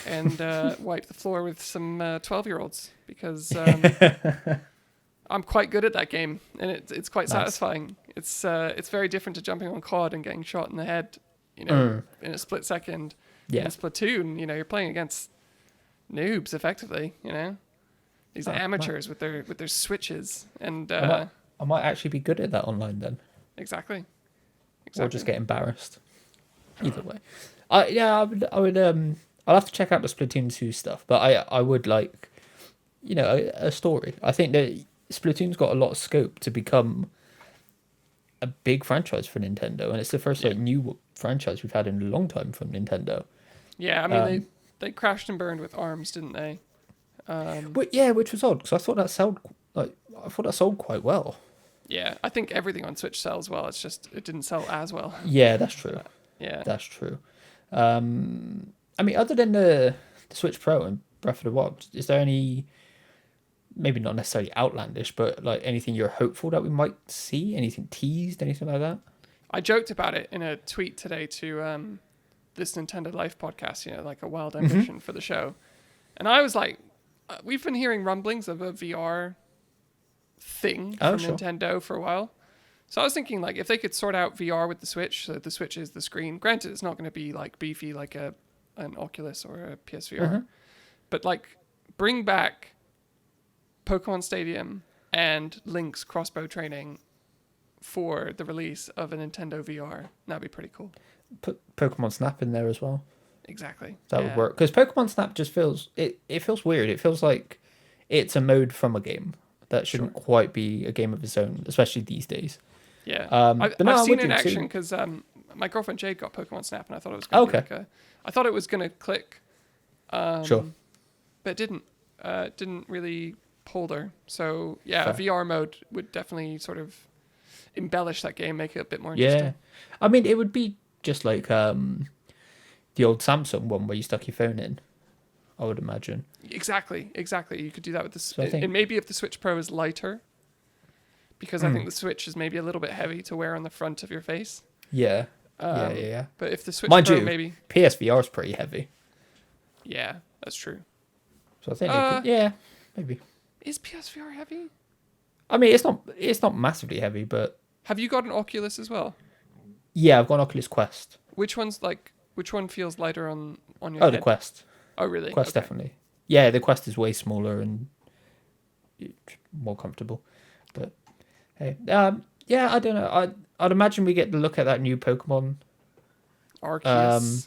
Speaker 2: and wipe the floor with some 12-year-olds because I'm quite good at that game, and it's quite satisfying. It's very different to jumping on COD and getting shot in the head, in a split second.
Speaker 1: Yeah.
Speaker 2: In Splatoon, you're playing against noobs effectively, these amateurs with their switches, and
Speaker 1: I might actually be good at that online then.
Speaker 2: exactly.
Speaker 1: Or just get embarrassed. Either way, I would. I'll have to check out the Splatoon 2 stuff, but I would like, a story. I think that Splatoon's got a lot of scope to become a big franchise for Nintendo, and it's the first new franchise we've had in a long time from Nintendo.
Speaker 2: Yeah, I mean they crashed and burned with ARMS, didn't they?
Speaker 1: But yeah, which was odd because I thought that sold quite well.
Speaker 2: Yeah, I think everything on Switch sells well. It's just it didn't sell as well.
Speaker 1: Yeah, that's true.
Speaker 2: Yeah,
Speaker 1: That's true. I mean, other than the Switch Pro and Breath of the Wild, is there any maybe not necessarily outlandish, but like anything you're hopeful that we might see, anything teased, anything like that?
Speaker 2: I joked about it in a tweet today to this Nintendo Life podcast, like a wild ambition for the show. And I was like, we've been hearing rumblings of a VR thing from Nintendo for a while. So I was thinking, like, if they could sort out VR with the Switch, so the Switch is the screen. Granted, it's not going to be like beefy like an Oculus or a PSVR, but like bring back Pokemon Stadium and Link's crossbow training for the release of a Nintendo VR. That'd be pretty cool.
Speaker 1: Put Pokemon Snap in there as well.
Speaker 2: Exactly.
Speaker 1: That would work, because Pokemon Snap just feels it feels weird. It feels like it's a mode from a game that shouldn't quite be a game of its own, especially these days.
Speaker 2: Yeah,
Speaker 1: but
Speaker 2: I've seen it in action because my girlfriend Jade got Pokemon Snap, and I thought it was going to be like I thought it was going to click, but it didn't. Didn't really hold her. So yeah, fair. A VR mode would definitely sort of embellish that game, make it a bit more interesting.
Speaker 1: Yeah, I mean, it would be just like the old Samsung one where you stuck your phone in, I would imagine. Exactly.
Speaker 2: You could do that with this. So and maybe if the Switch Pro is lighter, because I think the Switch is maybe a little bit heavy to wear on the front of your face.
Speaker 1: Yeah. Yeah.
Speaker 2: But if the Switch
Speaker 1: Pro
Speaker 2: maybe...
Speaker 1: PSVR is pretty heavy.
Speaker 2: Yeah, that's true.
Speaker 1: So I think maybe.
Speaker 2: Is PSVR heavy?
Speaker 1: I mean, it's not massively heavy, but...
Speaker 2: Have you got an Oculus as well?
Speaker 1: Yeah, I've got an Oculus Quest.
Speaker 2: Which one feels lighter on your head?
Speaker 1: Oh, the Quest.
Speaker 2: Oh, really?
Speaker 1: Quest, definitely. Yeah, the Quest is way smaller and more comfortable. But hey, yeah, I don't know. I'd imagine we get to look at that new Pokemon.
Speaker 2: Arceus.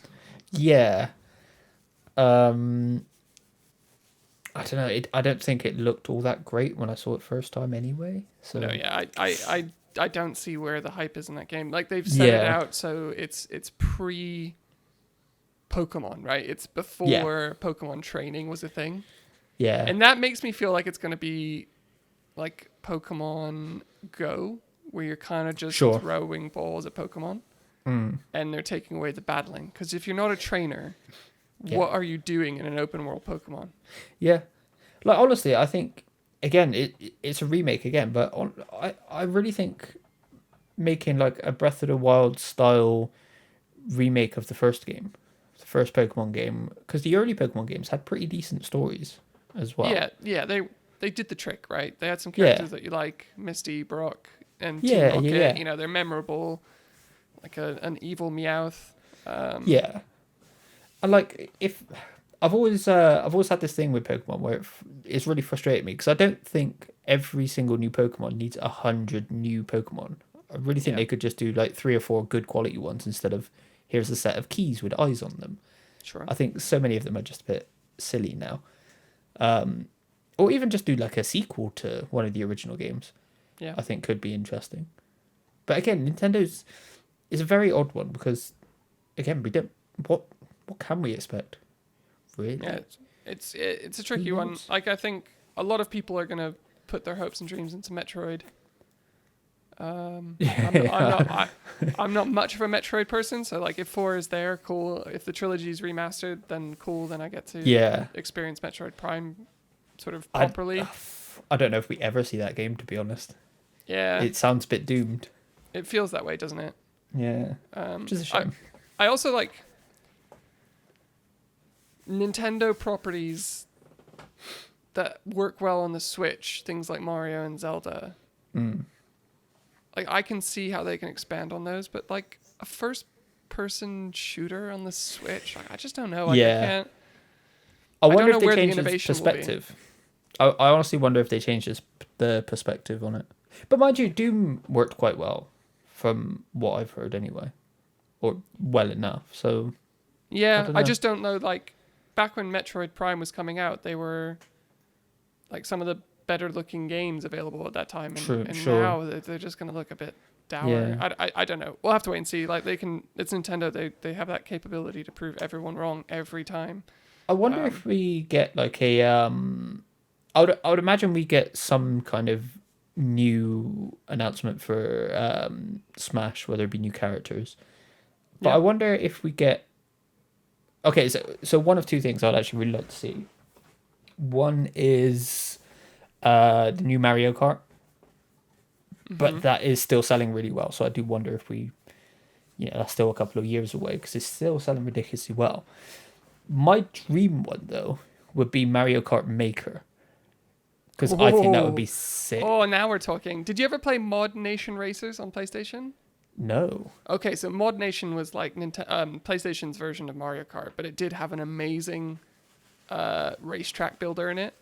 Speaker 1: Yeah. I don't know. I don't think it looked all that great when I saw it first time anyway. So
Speaker 2: no, yeah, I don't see where the hype is in that game. Like they've set it out, so it's pre Pokemon, right? It's before Pokemon training was a thing.
Speaker 1: Yeah.
Speaker 2: And that makes me feel like it's going to be like Pokemon Go, where you're kind of just throwing balls at Pokemon. And they're taking away the battling. Because if you're not a trainer, what are you doing in an open world Pokemon?
Speaker 1: Yeah. Like, honestly, I think, again, it's a remake again, but I really think making like a Breath of the Wild style remake of the first game, the first Pokemon game, because the early Pokemon games had pretty decent stories as well.
Speaker 2: Yeah, they did the trick, right? They had some characters that you like, Misty, Brock, and Team Rocket. Yeah. You know, they're memorable, like an evil Meowth.
Speaker 1: Yeah. And like, if I've always had this thing with Pokemon where it's really frustrated me, because I don't think every single new Pokemon needs 100 new Pokemon. I really think they could just do like 3 or 4 good quality ones instead of here's a set of keys with eyes on them.
Speaker 2: Sure.
Speaker 1: I think so many of them are just a bit silly now. Or even just do like a sequel to one of the original games.
Speaker 2: Yeah.
Speaker 1: I think could be interesting. But again, Nintendo's is a very odd one because, again, we don't. What can we expect? Really?
Speaker 2: Yeah, it's a tricky one. Like, I think a lot of people are gonna put their hopes and dreams into Metroid. I'm not much of a Metroid person, so like if 4 is there, cool. If the trilogy is remastered, then cool. Then I get to experience Metroid Prime sort of properly.
Speaker 1: I don't know if we ever see that game, to be honest.
Speaker 2: Yeah,
Speaker 1: it sounds a bit doomed.
Speaker 2: It feels that way, doesn't it?
Speaker 1: Yeah, which is a shame.
Speaker 2: I also like Nintendo properties that work well on the Switch, things like Mario and Zelda. Like, I can see how they can expand on those, but like a first-person shooter on the Switch, like, I just don't know. Like,
Speaker 1: I wonder if they change the perspective. I honestly wonder if they change the perspective on it. But mind you, Doom worked quite well, from what I've heard anyway, or well enough. So
Speaker 2: yeah, I just don't know. Like, back when Metroid Prime was coming out, they were like some of the better looking games available at that time, and now they're just going to look a bit dour. I don't know. We'll have to wait and see. Like, it's Nintendo. They have that capability to prove everyone wrong every time.
Speaker 1: I wonder if we get like a I would imagine we get some kind of new announcement for Smash, whether it be new characters. But I wonder if we get. Okay, so one of two things I'd actually really like to see. One is The new Mario Kart,
Speaker 2: Mm-hmm.
Speaker 1: but that is still selling really well. So I do wonder if that's still a couple of years away because it's still selling ridiculously well. My dream one though would be Mario Kart Maker because I think that would be
Speaker 2: Oh,
Speaker 1: sick.
Speaker 2: oh, now we're talking. Did you ever play Mod Nation Racers on PlayStation?
Speaker 1: No.
Speaker 2: Okay, so Mod Nation was like PlayStation's version of Mario Kart, but it did have an amazing racetrack builder in it.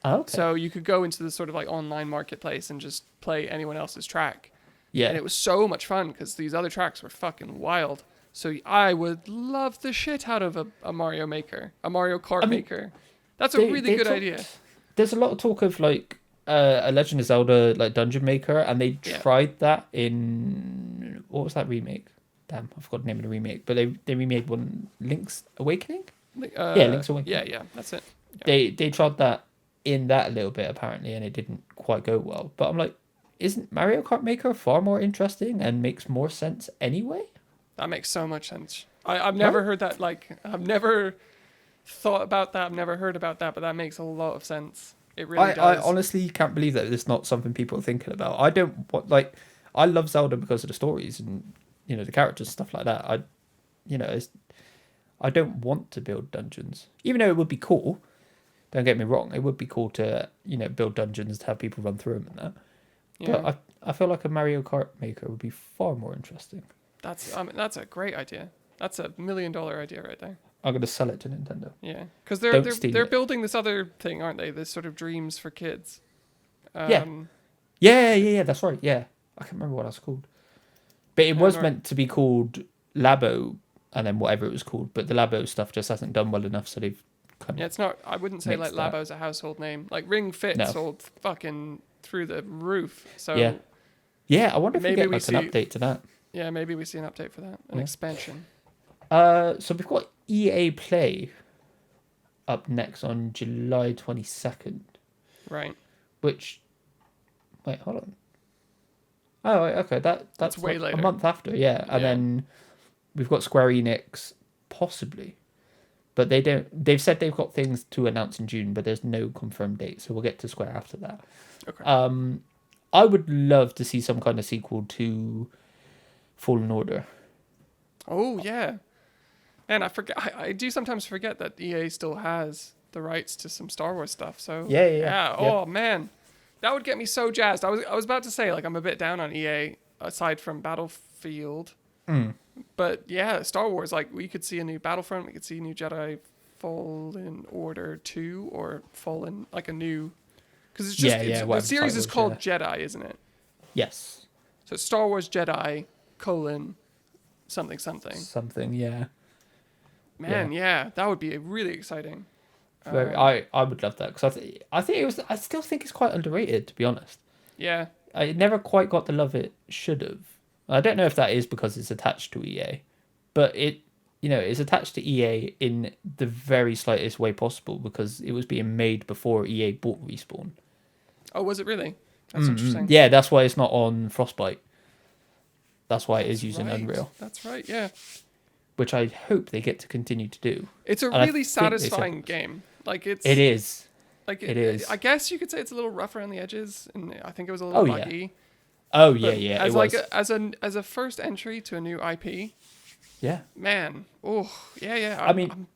Speaker 1: Okay.
Speaker 2: So you could go into the sort of like online marketplace and just play anyone else's track. And
Speaker 1: Yeah.
Speaker 2: it was so much fun because these other tracks were fucking wild. So I would love the shit out of a Mario Maker, a Mario
Speaker 1: I
Speaker 2: Kart
Speaker 1: mean,
Speaker 2: Maker. That's a
Speaker 1: they
Speaker 2: really
Speaker 1: they
Speaker 2: good idea.
Speaker 1: talked. There's a lot of talk of like a Legend of Zelda like Dungeon Maker, and they
Speaker 2: Yeah.
Speaker 1: tried that in what was that remake? Damn, I forgot the name of the remake. But they remade one, Link's Awakening. Yeah, Link's
Speaker 2: Yeah,
Speaker 1: Awakening.
Speaker 2: yeah, that's it. Yeah.
Speaker 1: They tried that in that a little bit apparently, and it didn't quite go well. But I'm like, isn't Mario Kart Maker far more interesting and makes more sense anyway?
Speaker 2: That makes so much sense. I've
Speaker 1: Right?
Speaker 2: never heard that. Like, I've never thought about that. I've never heard about that, but that makes a lot of sense. It really
Speaker 1: I
Speaker 2: does.
Speaker 1: honestly can't believe that it's not something people are thinking about. I don't want like I love Zelda because of the stories and the characters and stuff like that. It's, I don't want to build dungeons, even though it would be cool. Don't get me wrong, it would be cool to build dungeons to have people run through them and that.
Speaker 2: Yeah,
Speaker 1: But I feel like a Mario Kart Maker would be far more interesting.
Speaker 2: that's a great idea. That's $1 million idea right there.
Speaker 1: I'm gonna sell it to Nintendo.
Speaker 2: Yeah, because they're
Speaker 1: Don't
Speaker 2: they're
Speaker 1: steal
Speaker 2: they're
Speaker 1: it.
Speaker 2: building this other thing, aren't they? This sort of dreams for kids.
Speaker 1: Yeah,
Speaker 2: Um,
Speaker 1: yeah. That's right. Yeah, I can't remember what that's called. But it was
Speaker 2: nor,
Speaker 1: meant to be called Labo, and then whatever it was called. But the Labo stuff just hasn't done well enough, so they've kind
Speaker 2: yeah,
Speaker 1: of
Speaker 2: it's not. I wouldn't say like
Speaker 1: nixed that.
Speaker 2: Labo's a household name. Like Ring Fit
Speaker 1: No.
Speaker 2: sold fucking through the roof.
Speaker 1: Yeah.
Speaker 2: So
Speaker 1: Yeah, I wonder if we
Speaker 2: maybe
Speaker 1: get
Speaker 2: we
Speaker 1: like an
Speaker 2: see.
Speaker 1: update to that.
Speaker 2: Yeah, maybe we see an update for that, an
Speaker 1: Yeah.
Speaker 2: expansion.
Speaker 1: So we've got EA Play up next on July 22nd,
Speaker 2: Right.
Speaker 1: which wait, hold on. Oh, right, okay, that's
Speaker 2: way
Speaker 1: like a
Speaker 2: later.
Speaker 1: month after, yeah. And
Speaker 2: Yeah.
Speaker 1: then we've got Square Enix possibly. But they don't they've said they've got things to announce in June, but there's no confirmed date, so we'll get to Square after that.
Speaker 2: Okay.
Speaker 1: I would love to see some kind of sequel to Fallen Order.
Speaker 2: Oh yeah. And I forget. I do sometimes forget that EA still has the rights to some Star Wars stuff. So
Speaker 1: Yeah.
Speaker 2: Oh man, that would get me so jazzed. I was about to say like I'm a bit down on EA aside from Battlefield,
Speaker 1: Mm.
Speaker 2: but yeah, Star Wars. Like we could see a new Battlefront. We could see a new Jedi Fallen Order 2 or Fallen like a new. Because it's just
Speaker 1: Yeah,
Speaker 2: the
Speaker 1: whatever the
Speaker 2: series
Speaker 1: title
Speaker 2: is
Speaker 1: is,
Speaker 2: called Jedi, isn't it?
Speaker 1: Yes.
Speaker 2: So it's Star Wars Jedi : something something.
Speaker 1: Something, yeah.
Speaker 2: Man, yeah, that would be really exciting.
Speaker 1: Very, I would love that because I think it was. I still think it's quite underrated, to be honest.
Speaker 2: Yeah,
Speaker 1: It never quite got the love it should have. I don't know if that is because it's attached to EA, but it's attached to EA in the very slightest way possible because it was being made before EA bought Respawn.
Speaker 2: oh, was it really? That's interesting.
Speaker 1: Yeah, that's why it's not on Frostbite. That's why it is
Speaker 2: That's
Speaker 1: using
Speaker 2: right.
Speaker 1: Unreal,
Speaker 2: That's right. Yeah,
Speaker 1: which I hope they get to continue to do.
Speaker 2: it's a
Speaker 1: And I
Speaker 2: really
Speaker 1: think they said-
Speaker 2: satisfying game. Like
Speaker 1: It is.
Speaker 2: Like
Speaker 1: It is.
Speaker 2: I guess you could say it's a little rough around the edges, and I think it was a little
Speaker 1: Oh, yeah.
Speaker 2: buggy.
Speaker 1: Oh yeah,
Speaker 2: But
Speaker 1: yeah.
Speaker 2: As
Speaker 1: It
Speaker 2: like
Speaker 1: was.
Speaker 2: as a first entry to a new IP,
Speaker 1: Yeah.
Speaker 2: man. Oh yeah.
Speaker 1: I mean,
Speaker 2: I'm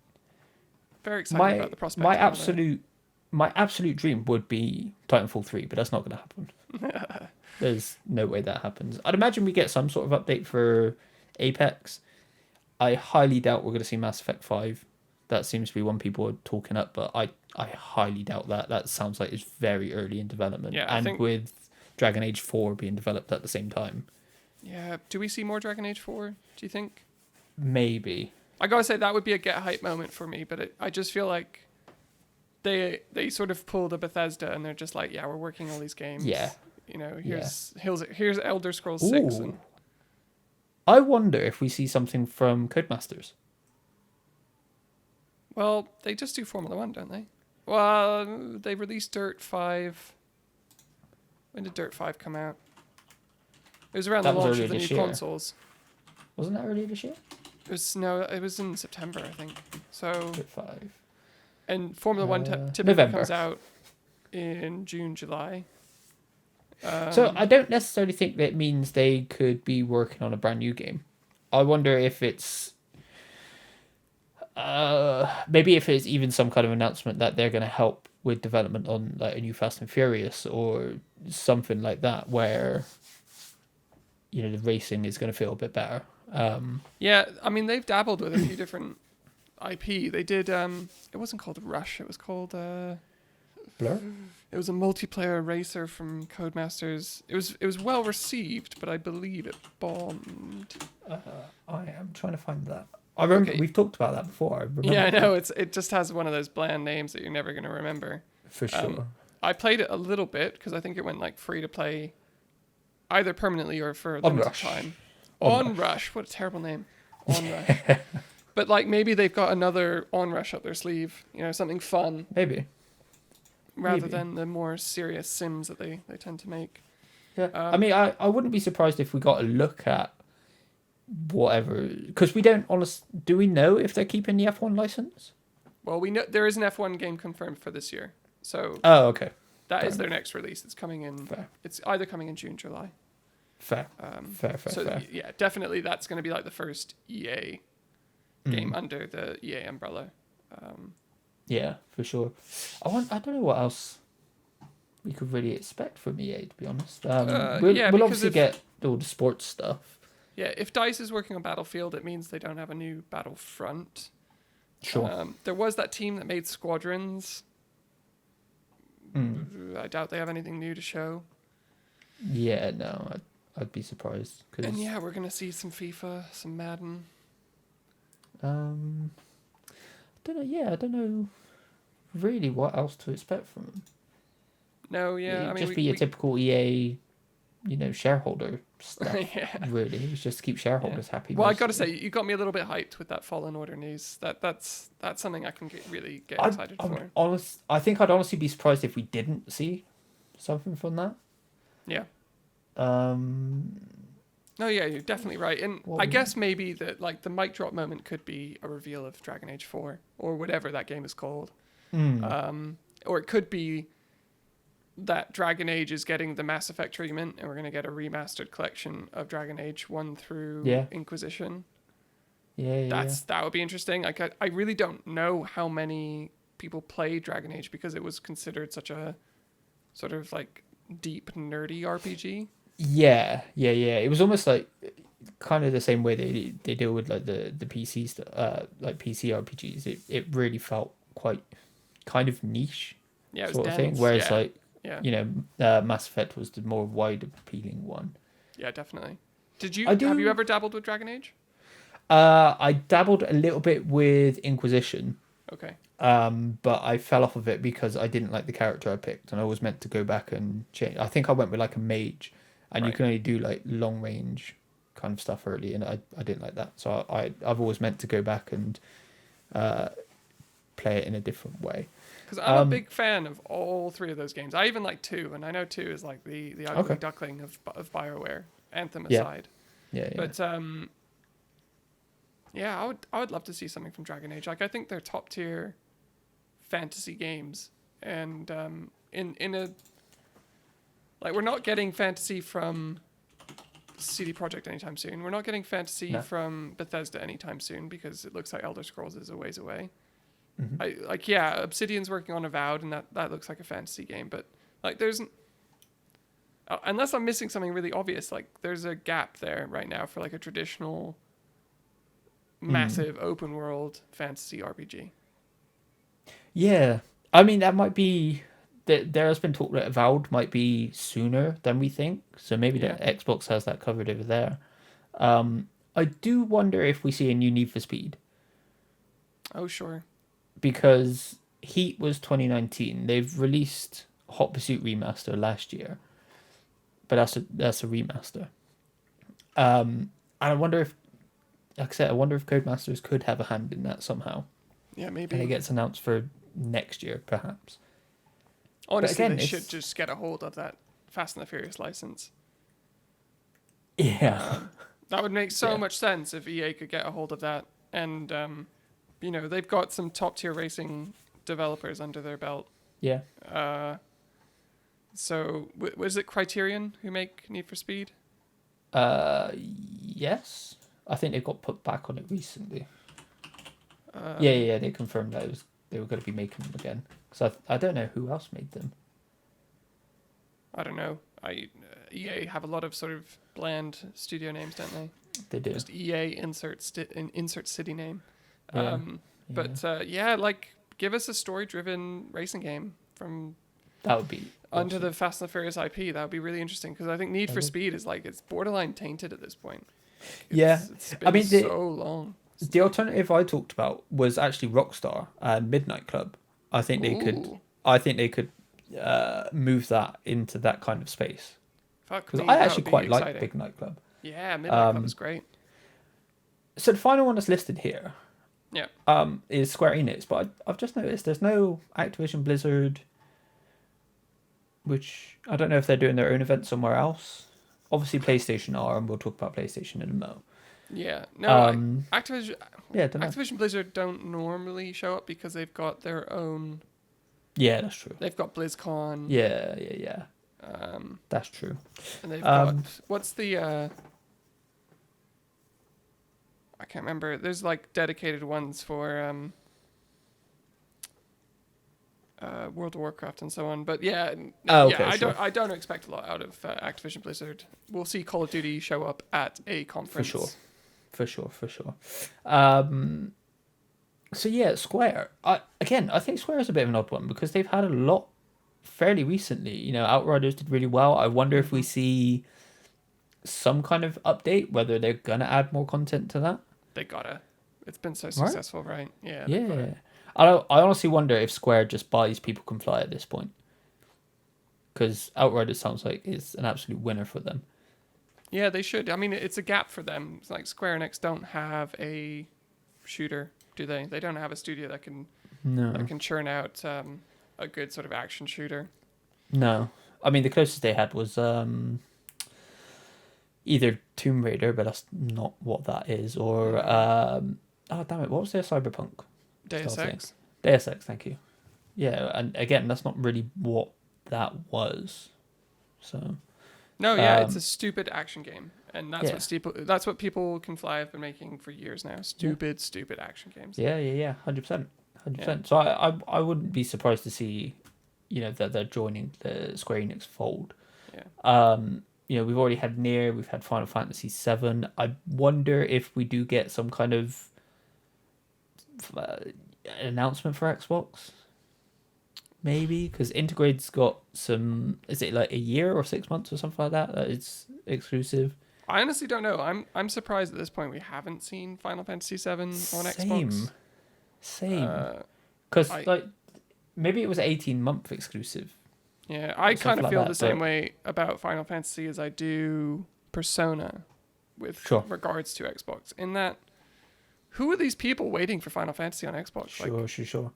Speaker 2: very excited about the prospect.
Speaker 1: my
Speaker 2: of it.
Speaker 1: absolute dream would be Titanfall 3, but that's not going to happen. There's no way that happens. I'd imagine we get some sort of update for Apex. I highly doubt we're going to see Mass Effect 5. That seems to be one people are talking up, but I highly doubt that. That sounds like it's very early in development.
Speaker 2: Yeah, I
Speaker 1: and
Speaker 2: think-
Speaker 1: with Dragon Age 4 being developed at the same time,
Speaker 2: Yeah. Do we see more Dragon Age 4? Do you think?
Speaker 1: maybe.
Speaker 2: I gotta say that would be a get hype moment for me, but I just feel like they sort of pulled a Bethesda and they're just like, yeah, we're working all these games.
Speaker 1: Yeah.
Speaker 2: You know, here's Elder Scrolls 6
Speaker 1: Ooh.
Speaker 2: and
Speaker 1: I wonder if we see something from Codemasters.
Speaker 2: well, they just do Formula 1, don't they? Well, they released Dirt 5. When did Dirt 5 come out? It was around
Speaker 1: That
Speaker 2: the
Speaker 1: was
Speaker 2: launch
Speaker 1: earlier
Speaker 2: of the new
Speaker 1: this year.
Speaker 2: consoles.
Speaker 1: Wasn't that earlier this year?
Speaker 2: It was in September, I think. So,
Speaker 1: Dirt 5.
Speaker 2: and Formula 1 typically
Speaker 1: November.
Speaker 2: comes out in June, July.
Speaker 1: So I don't necessarily think that means they could be working on a brand new game. I wonder if it's maybe if it's even some kind of announcement that they're going to help with development on like a new Fast and Furious or something like that, where the racing is going to feel a bit better.
Speaker 2: Yeah, I mean they've dabbled with a few different IP. They did. It wasn't called Rush. It was called.
Speaker 1: Blur.
Speaker 2: It was a multiplayer racer from Codemasters. It was well received, but I believe it bombed.
Speaker 1: I am trying to find that. I remember we've talked about that before. I remember.
Speaker 2: Yeah, I know. It just has one of those bland names that you're never going to remember.
Speaker 1: For sure.
Speaker 2: I played it a little bit because I think it went like free to play, either permanently or for a limited time. Onrush. What a terrible name. Onrush. But like maybe they've got another Onrush up their sleeve. Something fun.
Speaker 1: Maybe.
Speaker 2: Rather than the more serious sims that they tend to make.
Speaker 1: Yeah. I mean, I wouldn't be surprised if we got a look at whatever, because we don't do we know if they're keeping the F1 license?
Speaker 2: Well, we know there is an F1 game confirmed for this year. So
Speaker 1: okay.
Speaker 2: That is their next release. It's coming in.
Speaker 1: Fair.
Speaker 2: It's either coming in June, July.
Speaker 1: Fair.
Speaker 2: So
Speaker 1: fair.
Speaker 2: Yeah, definitely that's going to be like the first EA game under the EA umbrella.
Speaker 1: Yeah, for sure. I don't know what else we could really expect from EA, to be honest. We'll obviously get all the sports stuff.
Speaker 2: Yeah, if DICE is working on Battlefield, it means they don't have a new Battlefront.
Speaker 1: Sure.
Speaker 2: There was that team that made Squadrons. I doubt they have anything new to show.
Speaker 1: Yeah, no, I'd be surprised.
Speaker 2: And yeah, we're going to see some FIFA, some Madden.
Speaker 1: I don't know. Yeah, I don't know really what else to expect from them.
Speaker 2: No, yeah,
Speaker 1: It'd just be your typical EA, shareholder stuff.
Speaker 2: Yeah.
Speaker 1: Really, it's just to keep shareholders happy.
Speaker 2: Well, I got to say, you got me a little bit hyped with that Fallen Order news. That's something I can really get excited for.
Speaker 1: I think I'd honestly be surprised if we didn't see something from that.
Speaker 2: Yeah. No, yeah, you're definitely right. And I guess maybe that like the mic drop moment could be a reveal of Dragon Age 4 or whatever that game is called. Or it could be that Dragon Age is getting the Mass Effect treatment and we're going to get a remastered collection of Dragon Age 1 through Inquisition. That would be interesting. I really don't know how many people play Dragon Age because it was considered such a sort of like deep nerdy RPG.
Speaker 1: Yeah. It was almost like kind of the same way they deal with like the PC stuff, like PC RPGs. It really felt quite kind of niche sort of thing. Whereas Mass Effect was the more wide appealing one.
Speaker 2: Yeah, definitely. Have you ever dabbled with Dragon Age?
Speaker 1: I dabbled a little bit with Inquisition.
Speaker 2: Okay.
Speaker 1: But I fell off of it because I didn't like the character I picked, and I was meant to go back and change. I think I went with like a mage, and you can only do like long range kind of stuff early, and I didn't like that. So I've always meant to go back and play it in a different way.
Speaker 2: Because I'm a big fan of all three of those games. I even like 2, and I know 2 is like the ugly duckling of BioWare, Anthem aside.
Speaker 1: Yeah.
Speaker 2: But I would love to see something from Dragon Age. Like I think they're top tier fantasy games, and in a like we're not getting fantasy from CD Projekt anytime soon. We're not getting fantasy from Bethesda anytime soon because it looks like Elder Scrolls is a ways away. Obsidian's working on Avowed, and that looks like a fantasy game, but like there's unless I'm missing something really obvious, like there's a gap there right now for like a traditional massive open world fantasy RPG.
Speaker 1: Yeah, I mean that might be. There has been talk that Avowed might be sooner than we think, so maybe the Xbox has that covered over there. I do wonder if we see a new Need for Speed.
Speaker 2: Oh sure.
Speaker 1: Because Heat was 2019. They've released Hot Pursuit Remaster last year, but that's a remaster. And I wonder if, like I said, Codemasters could have a hand in that somehow.
Speaker 2: Yeah, maybe.
Speaker 1: And it gets announced for next year, perhaps.
Speaker 2: Honestly, they should just get a hold of that Fast and the Furious license.
Speaker 1: Yeah.
Speaker 2: That would make so much sense if EA could get a hold of that. And, they've got some top tier racing developers under their belt.
Speaker 1: Yeah.
Speaker 2: So was it Criterion who make Need for Speed?
Speaker 1: Yes. I think they got put back on it recently.
Speaker 2: Um,
Speaker 1: Yeah. They confirmed that they were going to be making them again. So I don't know who else made them.
Speaker 2: I don't know. EA have a lot of sort of bland studio names, don't they?
Speaker 1: They do.
Speaker 2: Just EA insert city name.
Speaker 1: Yeah.
Speaker 2: But like give us a story-driven racing game from
Speaker 1: That would be
Speaker 2: under
Speaker 1: awesome.
Speaker 2: the Fast and the Furious IP. That would be really interesting because I think Need
Speaker 1: That
Speaker 2: for
Speaker 1: would.
Speaker 2: Speed is like it's borderline tainted at this point. It's been
Speaker 1: I mean,
Speaker 2: so long.
Speaker 1: the alternative I talked about was actually Rockstar and Midnight Club. I think they could.
Speaker 2: Ooh.
Speaker 1: I think they could move that into that kind of space.
Speaker 2: Fuck
Speaker 1: Because
Speaker 2: me,
Speaker 1: I
Speaker 2: that
Speaker 1: actually
Speaker 2: would be
Speaker 1: quite
Speaker 2: exciting.
Speaker 1: like Midnight Club.
Speaker 2: Yeah, Midnight Club is great.
Speaker 1: So the final one that's listed here
Speaker 2: Yeah.
Speaker 1: is Square Enix, but I've just noticed there's no Activision Blizzard, which I don't know if they're doing their own event somewhere else. Obviously, PlayStation are, and we'll talk about PlayStation in a mo.
Speaker 2: Yeah. No, Activision
Speaker 1: Yeah, I don't know.
Speaker 2: Activision Blizzard don't normally show up because they've got their own.
Speaker 1: Yeah, that's true.
Speaker 2: They've got BlizzCon.
Speaker 1: Yeah. That's true.
Speaker 2: And they've got what's the I can't remember. There's like dedicated ones for World of Warcraft and so on. But yeah,
Speaker 1: sure.
Speaker 2: I don't expect a lot out of Activision Blizzard. We'll see Call of Duty show up at a conference.
Speaker 1: For sure. So yeah, Square. I think Square is a bit of an odd one because they've had a lot fairly recently. You know, Outriders did really well. I wonder if we see some kind of update, whether they're gonna add more content to that.
Speaker 2: They gotta. It's been so successful, right? Yeah.
Speaker 1: Yeah. I honestly wonder if Square just buys People Can Fly at this point. Because Outriders sounds like it's an absolute winner for them.
Speaker 2: Yeah, they should. I mean, it's a gap for them. It's like Square Enix don't have a shooter, do they? They don't have a studio that can churn out a good sort of action shooter.
Speaker 1: No. I mean, the closest they had was either Tomb Raider, but that's not what that is, or oh damn it, what was their Cyberpunk?
Speaker 2: Deus Ex.
Speaker 1: Deus Ex, thank you. Yeah, and again, that's not really what that was. So.
Speaker 2: No, it's a stupid action game, and that's what People Can Fly have been making for years now. Stupid action games.
Speaker 1: Yeah, 100%. So I wouldn't be surprised to see, that they're joining the Square Enix fold.
Speaker 2: Yeah.
Speaker 1: We've already had Nier, we've had Final Fantasy VII. I wonder if we do get some kind of announcement for Xbox. Maybe, because Intergrade's got some. Is it like a year or 6 months or something like that? That it's exclusive.
Speaker 2: I honestly don't know. I'm surprised at this point we haven't seen Final Fantasy VII on Xbox.
Speaker 1: Same. Because maybe it was 18-month exclusive.
Speaker 2: Yeah, I kind of feel the same way about Final Fantasy as I do Persona, with regards to Xbox. In that, who are these people waiting for Final Fantasy on Xbox?
Speaker 1: Sure.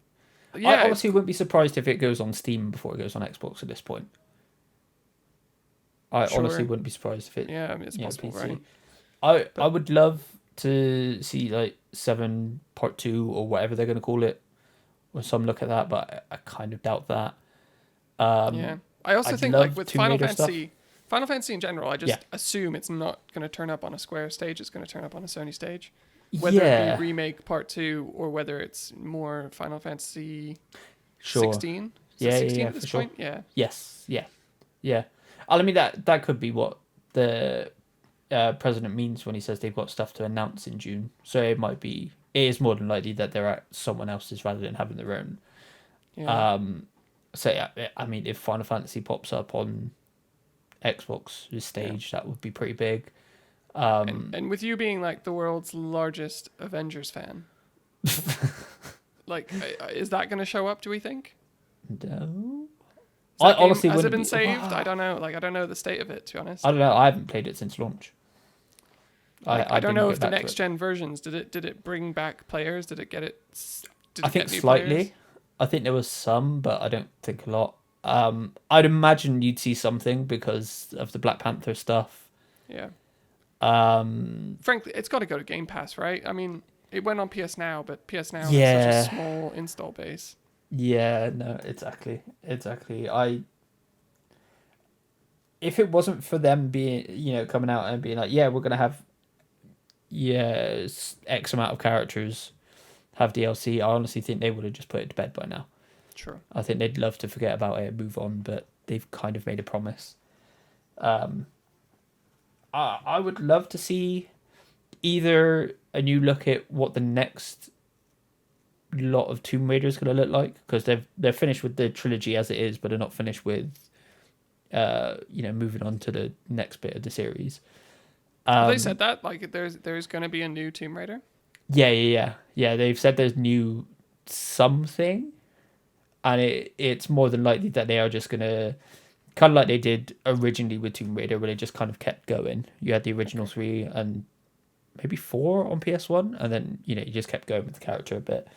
Speaker 2: Yeah,
Speaker 1: I honestly wouldn't be surprised if it goes on Steam before it goes on Xbox at this point. I honestly wouldn't be surprised if it.
Speaker 2: Yeah, I mean, it's possible,
Speaker 1: PC.
Speaker 2: right?
Speaker 1: I would love to see like 7 Part 2 or whatever they're going to call it, or some look at that, but I kind of doubt that.
Speaker 2: I also think like with Final Fantasy in general, I just assume it's not going to turn up on a Square stage. It's going to turn up on a Sony stage. Whether it be Remake Part 2 or whether it's more Final Fantasy 16.
Speaker 1: Yeah,
Speaker 2: 16 at this point?
Speaker 1: Sure.
Speaker 2: Yeah.
Speaker 1: Yes, yeah. I mean, that could be what the president means when he says they've got stuff to announce in June. So it is more than likely that they're at someone else's rather than having their own.
Speaker 2: Yeah.
Speaker 1: So yeah, I mean, if Final Fantasy pops up on Xbox's stage, that would be pretty big.
Speaker 2: And with you being like the world's largest Avengers fan, like, is that going to show up? Do we think?
Speaker 1: No.
Speaker 2: I honestly has it been saved? I don't know. Like, I don't know the state of it, to be honest.
Speaker 1: I don't know. I haven't played it since launch.
Speaker 2: I don't know if the next gen versions did it bring back players? Did it get it?
Speaker 1: I think slightly. Players? I think there was some, but I don't think a lot. I'd imagine you'd see something because of the Black Panther stuff.
Speaker 2: Yeah. Frankly, it's got to go to Game Pass, right? I mean, it went on PS Now, but PS Now has such a small install base.
Speaker 1: Yeah, no, exactly. if it wasn't for them being, coming out and being like, yeah, we're gonna have X amount of characters have DLC, I honestly think they would have just put it to bed by now.
Speaker 2: Sure.
Speaker 1: I think they'd love to forget about it and move on, but they've kind of made a promise. I would love to see either a new look at what the next lot of Tomb Raider is going to look like, because they're finished with the trilogy as it is, but they're not finished with moving on to the next bit of the series.
Speaker 2: Have they said that? Like, there's going to be a new Tomb Raider?
Speaker 1: Yeah. They've said there's new something, and it's more than likely that they are just going to, kind of like they did originally with Tomb Raider, where they just kind of kept going. You had the original 3 and maybe 4 on PS1, and then you just kept going with the character a bit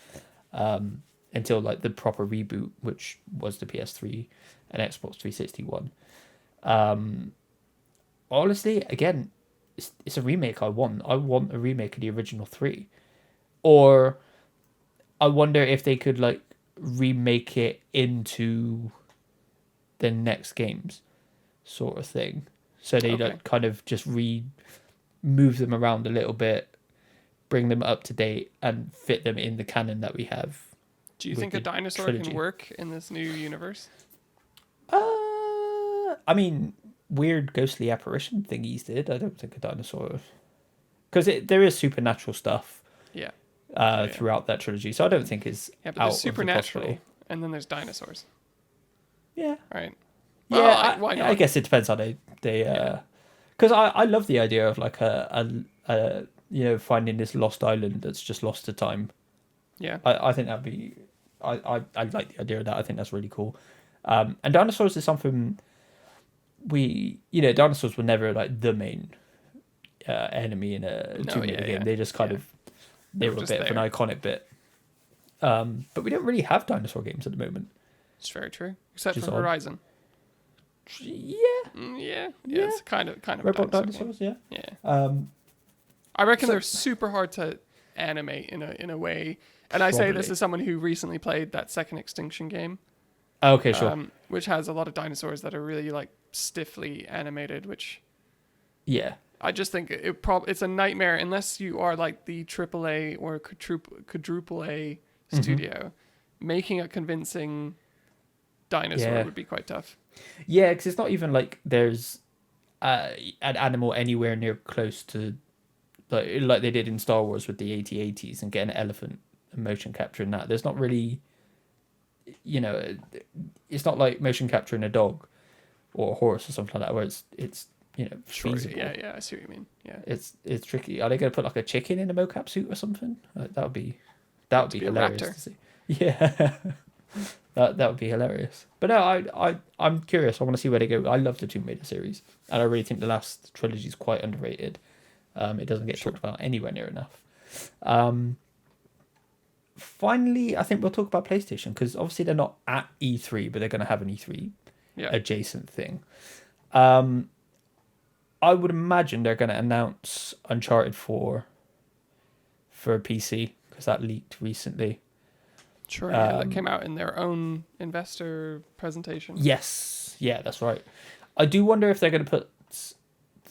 Speaker 1: until like the proper reboot, which was the PS3 and Xbox 360 one. Honestly, again, it's a remake. I want a remake of the original 3, or I wonder if they could like remake it into the next games, sort of thing. So they like kind of just move them around a little bit, bring them up to date, and fit them in the canon that we have.
Speaker 2: Do you think a dinosaur can work in this new universe?
Speaker 1: I mean, weird ghostly apparition thingies did. I don't think a dinosaur, because there is supernatural stuff.
Speaker 2: Yeah.
Speaker 1: Throughout that trilogy, so I don't think it's
Speaker 2: but there's supernatural, and then there's dinosaurs.
Speaker 1: Yeah.
Speaker 2: Right.
Speaker 1: Well, yeah.
Speaker 2: Why not?
Speaker 1: I guess it depends how they because I love the idea of like a finding this lost island that's just lost to time.
Speaker 2: Yeah.
Speaker 1: I think that'd be I like the idea of that. I think that's really cool. And dinosaurs is something dinosaurs were never like the main enemy in a Tomb Raider game. They just kind of they were a bit of an iconic bit. But we don't really have dinosaur games at the moment.
Speaker 2: It's very true, except for Horizon.
Speaker 1: Yeah.
Speaker 2: It's kind of
Speaker 1: robot dinosaurs. Yeah.
Speaker 2: I reckon they're super hard to animate in a way, and I say this as someone who recently played that second Extinction game.
Speaker 1: Okay, sure.
Speaker 2: Which has a lot of dinosaurs that are really like stiffly animated, which I just think it's a nightmare unless you are like the AAA or quadruple A studio. Making a convincing dinosaur would be quite tough.
Speaker 1: Yeah, because it's not even like there's an animal anywhere near close to like they did in Star Wars with the AT-ATs and getting an elephant and motion capturing that. There's not really, it's not like motion capturing a dog or a horse or something like that where it's feasible.
Speaker 2: Yeah, I see what you mean. Yeah,
Speaker 1: it's tricky. Are they going to put like a chicken in a mocap suit or something? That would be hilarious to see. Yeah. That would be hilarious. But no, I'm curious. I want to see where they go. I love the Tomb Raider series, and I really think the last trilogy is quite underrated. It doesn't get talked about anywhere near enough. Finally, I think we'll talk about PlayStation, because obviously they're not at E3, but they're going to have an E3 adjacent thing. I would imagine they're going to announce Uncharted 4 for a PC, because that leaked recently.
Speaker 2: Sure, that came out in their own investor presentation.
Speaker 1: Yes, yeah, that's right. I do wonder if they're going to put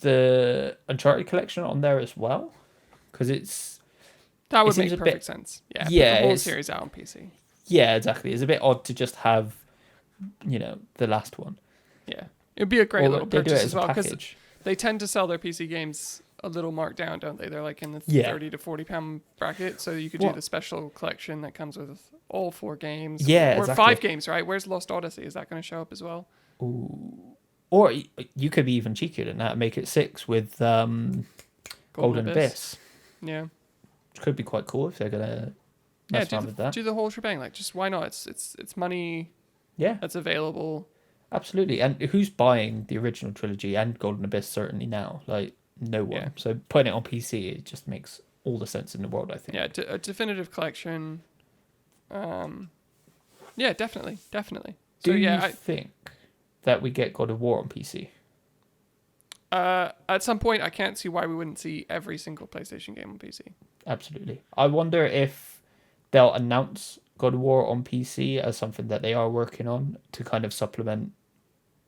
Speaker 1: the Uncharted collection on there as well, because
Speaker 2: that would make perfect sense. Yeah, put the whole series out on PC.
Speaker 1: Yeah, exactly. It's a bit odd to just have, the last one.
Speaker 2: Yeah, it'd be a great little purchase as well, because they tend to sell their PC games a little marked down, don't they? They're like in the £30 to £40 bracket, so you could do the special collection that comes with all 4 games.
Speaker 1: Yeah,
Speaker 2: or 5 games, right? Where's Lost Odyssey? Is that going to show up as well?
Speaker 1: Ooh. Or you could be even cheekier than that and make it 6 with Golden Abyss.
Speaker 2: Yeah.
Speaker 1: Which could be quite cool if they're going to mess around with that.
Speaker 2: Do the whole shebang. Like, just why not? It's money that's available.
Speaker 1: Absolutely. And who's buying the original trilogy and Golden Abyss certainly now? Like, no one. Yeah. So putting it on PC, it just makes all the sense in the world, I think.
Speaker 2: Yeah, a definitive collection. Yeah, definitely.
Speaker 1: Do you think that we get God of War on PC?
Speaker 2: At some point, I can't see why we wouldn't see every single PlayStation game on PC.
Speaker 1: Absolutely. I wonder if they'll announce God of War on PC as something that they are working on to kind of supplement,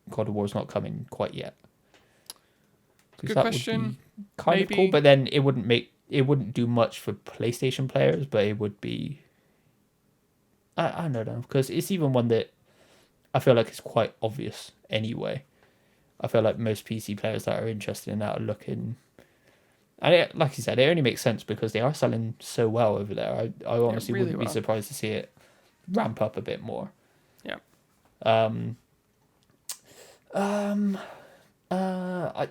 Speaker 1: God of War's not coming quite yet. Because
Speaker 2: Good
Speaker 1: that
Speaker 2: question.
Speaker 1: would be kind of cool,
Speaker 2: Maybe.
Speaker 1: but then it wouldn't do much for PlayStation players, but it would be. I don't know, because it's even one that I feel like it's quite obvious anyway. I feel like most PC players that are interested in that are looking. And like you said, it only makes sense because they are selling so well over there. I honestly
Speaker 2: really
Speaker 1: wouldn't be
Speaker 2: well.
Speaker 1: surprised to see it ramp up a bit more.
Speaker 2: Yeah.
Speaker 1: Um, I'd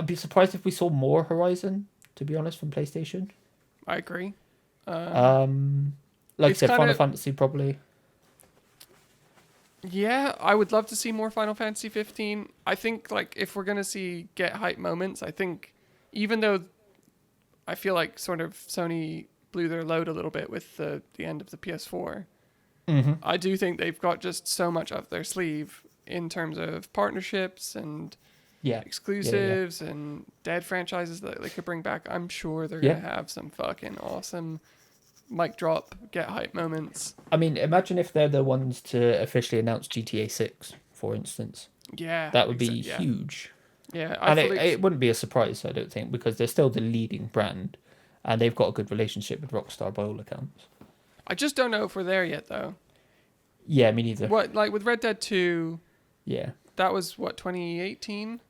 Speaker 1: be surprised if we saw more Horizon, to be honest, from PlayStation.
Speaker 2: I agree.
Speaker 1: Like I
Speaker 2: It's
Speaker 1: said,
Speaker 2: kind
Speaker 1: Final
Speaker 2: of
Speaker 1: Fantasy probably.
Speaker 2: yeah. I would love to see more Final Fantasy 15. I think like if we're gonna see get hype moments, I think even though I feel like sort of Sony blew their load a little bit with the end of the PS4.
Speaker 1: Mm-hmm.
Speaker 2: I do think they've got just so much up their sleeve in terms of partnerships and
Speaker 1: Yeah.
Speaker 2: exclusives and dead franchises that they could bring back. I'm sure they're
Speaker 1: Yeah.
Speaker 2: gonna have some fucking awesome mic drop, get hype moments.
Speaker 1: I mean, imagine if they're the ones to officially announce GTA 6, for instance.
Speaker 2: Yeah,
Speaker 1: That would be
Speaker 2: yeah,
Speaker 1: huge.
Speaker 2: yeah.
Speaker 1: And it wouldn't be a surprise, I don't think, because they're still the leading brand and they've got a good relationship with Rockstar by all accounts.
Speaker 2: I just don't know if we're there yet, though.
Speaker 1: Yeah, me neither.
Speaker 2: What like with Red Dead 2?
Speaker 1: Yeah.
Speaker 2: That was what 2018.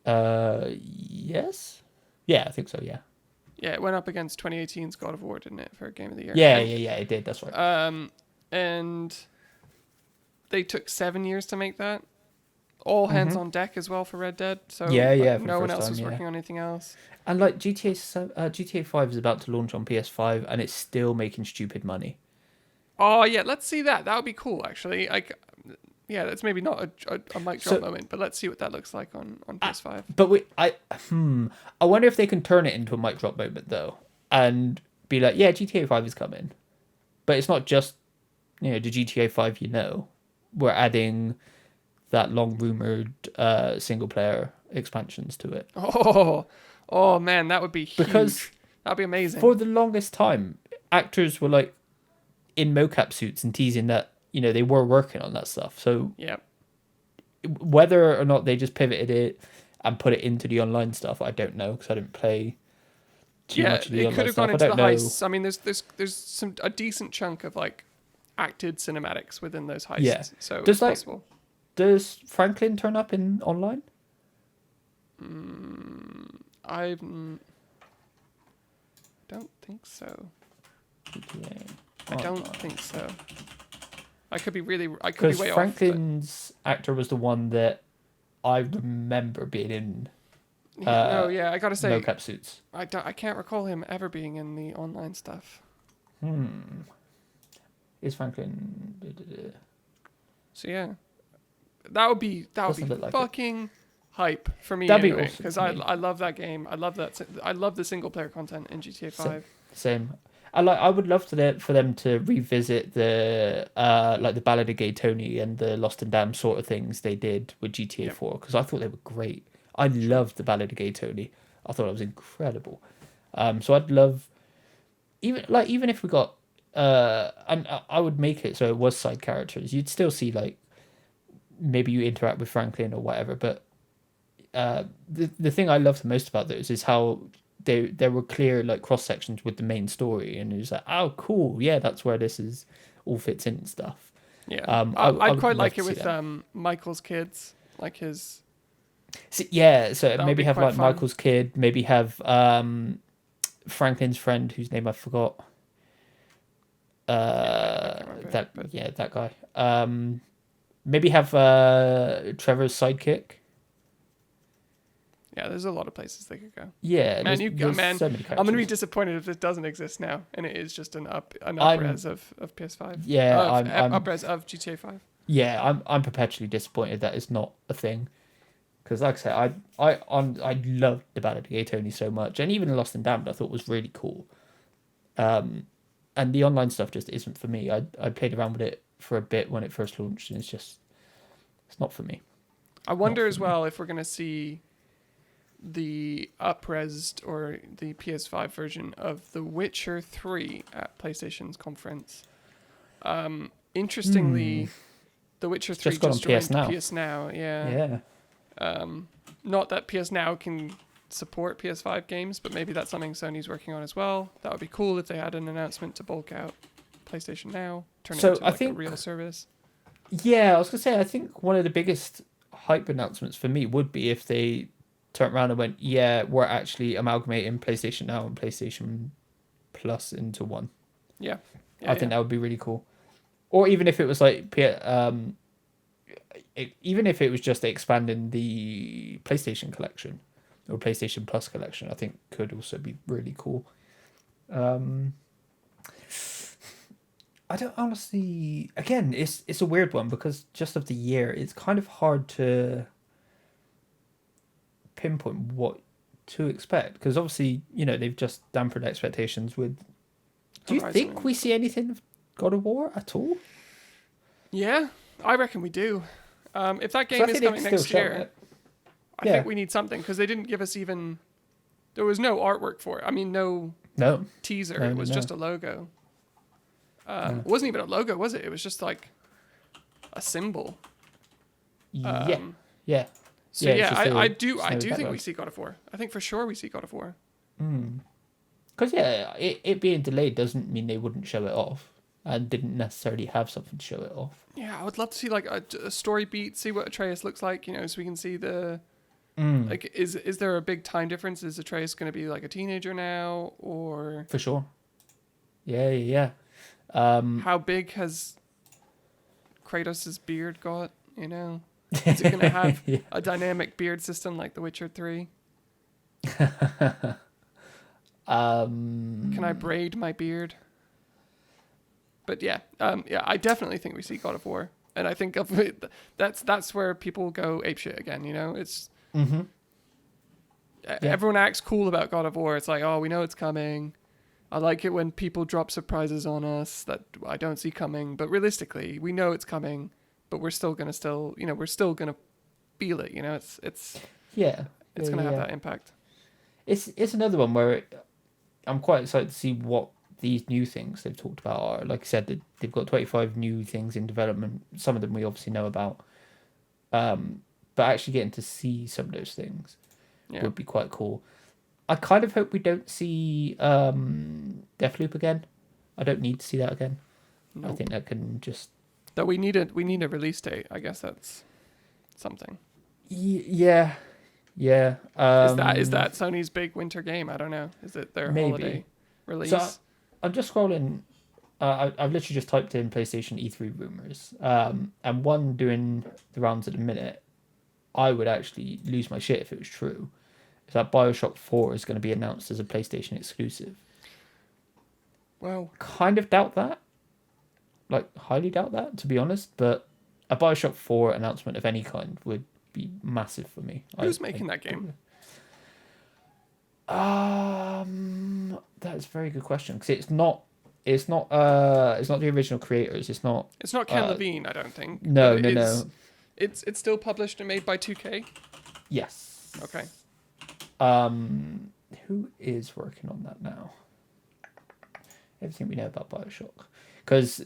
Speaker 1: Yes. Yeah, I think so. Yeah.
Speaker 2: Yeah, it went up against 2018's God of War, didn't it, for Game of the Year?
Speaker 1: Yeah, it did. That's right.
Speaker 2: And they took 7 years to make that. All hands on deck as well for Red Dead. So
Speaker 1: yeah,
Speaker 2: no one else was working on anything else.
Speaker 1: And like GTA 5 is about to launch on PS5, and it's still making stupid money.
Speaker 2: Oh yeah, let's see that. That would be cool, actually. Like, yeah, that's maybe not a mic drop moment, but let's see what that looks like on PS5.
Speaker 1: But I wonder if they can turn it into a mic drop moment though, and be like, yeah, GTA 5 is coming, but it's not just the GTA 5. We're adding that long rumored single player expansions to it.
Speaker 2: Oh man, that would be huge.
Speaker 1: Because
Speaker 2: that'd be amazing.
Speaker 1: For the longest time, actors were like in mocap suits and teasing that they were working on that stuff. So
Speaker 2: yeah,
Speaker 1: whether or not they just pivoted it and put it into the online stuff, I don't know because I didn't play too much of the online stuff.
Speaker 2: It could have gone into the heists. I mean, there's a decent chunk of like acted cinematics within those heists.
Speaker 1: Yeah.
Speaker 2: So it's possible.
Speaker 1: Does Franklin turn up in online?
Speaker 2: I don't think so. I don't think so. I could be way off.
Speaker 1: Because Franklin's actor was the one that I remember being in.
Speaker 2: I gotta say,
Speaker 1: mocap suits.
Speaker 2: I can't recall him ever being in the online stuff.
Speaker 1: Is Franklin?
Speaker 2: So yeah, that would be fucking hype for me. That'd be awesome because I love that game. I love that. I love the single player content in GTA 5.
Speaker 1: Same. I would love for them to revisit the like the Ballad of Gay Tony and the Lost and Damned sort of things they did with GTA 4 because I thought they were great. I loved the Ballad of Gay Tony. I thought it was incredible. So I'd love even if we got and I would make it so it was side characters. You'd still see like maybe you interact with Franklin or whatever, but the thing I love the most about those is how there were clear like cross sections with the main story, and it was like, oh cool, yeah, that's where this is all fits in and stuff.
Speaker 2: Yeah, I'd quite like it with Michael's kids, like his.
Speaker 1: So maybe have like fun. Michael's kid, maybe have Franklin's friend whose name I forgot. That guy. Maybe have Trevor's sidekick.
Speaker 2: Yeah, there's a lot of places they could go.
Speaker 1: Yeah,
Speaker 2: man,
Speaker 1: there's so many
Speaker 2: I'm gonna be disappointed if it doesn't exist now, and it is just an up-res of PS5.
Speaker 1: Yeah,
Speaker 2: up-res of GTA 5.
Speaker 1: Yeah, I'm perpetually disappointed that it's not a thing, because like I said, I loved the Ballad of Gay Tony so much, and even Lost and Damned I thought was really cool. And the online stuff just isn't for me. I played around with it for a bit when it first launched, and it's not for me.
Speaker 2: I wonder as well if we're gonna see the up-resed or the PS5 version of The Witcher 3 at PlayStation's conference. Interestingly, The Witcher
Speaker 1: It's
Speaker 2: 3
Speaker 1: just got on
Speaker 2: just joined
Speaker 1: PS Now.
Speaker 2: PS Now. Yeah.
Speaker 1: Yeah.
Speaker 2: Not that PS Now can support PS5 games, but maybe that's something Sony's working on as well. That would be cool if they had an announcement to bulk out PlayStation Now, turn it
Speaker 1: So
Speaker 2: into
Speaker 1: I
Speaker 2: like a
Speaker 1: think,
Speaker 2: real service.
Speaker 1: yeah, I was gonna say, I think one of the biggest hype announcements for me would be if they turned around and went, yeah, we're actually amalgamating PlayStation Now and PlayStation Plus into one.
Speaker 2: Yeah.
Speaker 1: I think that would be really cool. Or even if it was like, even if it was just expanding the PlayStation collection or PlayStation Plus collection, I think could also be really cool. I don't honestly. Again, it's a weird one because just of the year, it's kind of hard to pinpoint what to expect because obviously they've just dampened expectations with. Do you
Speaker 2: Horizon
Speaker 1: think we see anything of God of War at all?
Speaker 2: Yeah, I reckon we do. If that
Speaker 1: 'Cause
Speaker 2: game
Speaker 1: I
Speaker 2: is
Speaker 1: think they
Speaker 2: coming
Speaker 1: can
Speaker 2: next
Speaker 1: still show
Speaker 2: year,
Speaker 1: it.
Speaker 2: I
Speaker 1: Yeah.
Speaker 2: think we need something because they didn't give us even. There was no artwork for it. I mean, no
Speaker 1: No.
Speaker 2: teaser.
Speaker 1: No,
Speaker 2: It was
Speaker 1: no.
Speaker 2: just a logo.
Speaker 1: No.
Speaker 2: It wasn't even a logo, was it? It was just like a symbol.
Speaker 1: Yeah.
Speaker 2: Um,
Speaker 1: Yeah.
Speaker 2: So
Speaker 1: it's
Speaker 2: yeah,
Speaker 1: just a
Speaker 2: I do
Speaker 1: snowy
Speaker 2: think we
Speaker 1: background.
Speaker 2: see God of War. I think for sure we see God of War.
Speaker 1: Because it being delayed doesn't mean they wouldn't show it off, and didn't necessarily have something to show it off.
Speaker 2: Yeah, I would love to see like a story beat, see what Atreus looks like, so we can see the like is there a big time difference? Is Atreus going to be like a teenager now, or
Speaker 1: For sure. Yeah.
Speaker 2: how big has Kratos' beard got? Is it going to have
Speaker 1: Yeah.
Speaker 2: a dynamic beard system like The Witcher 3? Can I braid my beard? But yeah, I definitely think we see God of War, and I think of it, that's where people go apeshit again. It's everyone acts cool about God of War. It's like, oh, we know it's coming. I like it when people drop surprises on us that I don't see coming. But realistically, we know it's coming, but we're still gonna we're still gonna feel it. It's
Speaker 1: Yeah.
Speaker 2: it's gonna have that impact.
Speaker 1: It's another one where I'm quite excited to see what these new things they've talked about are. Like I said, they've got 25 new things in development. Some of them we obviously know about. But actually getting to see some of those things would be quite cool. I kind of hope we don't see Deathloop again. I don't need to see that again.
Speaker 2: Nope.
Speaker 1: I think that can just...
Speaker 2: That we need a release date. I guess that's something.
Speaker 1: Yeah.
Speaker 2: Is that Sony's big winter game? I don't know. Is it their
Speaker 1: maybe.
Speaker 2: holiday release?
Speaker 1: So I'm just scrolling. I've literally just typed in PlayStation E3 rumors, and one doing the rounds at the minute. I would actually lose my shit if it was true. Is that BioShock 4 is going to be announced as a PlayStation exclusive?
Speaker 2: Well,
Speaker 1: kind of doubt that. Like, highly doubt that, to be honest. But a BioShock 4 announcement of any kind would be massive for me.
Speaker 2: Who's making that game?
Speaker 1: That's a very good question because it's not the original creators. It's not
Speaker 2: Ken Levine, I don't think.
Speaker 1: No.
Speaker 2: It's still published and made by 2K.
Speaker 1: Yes.
Speaker 2: Okay.
Speaker 1: Who is working on that now? Everything we know about BioShock, because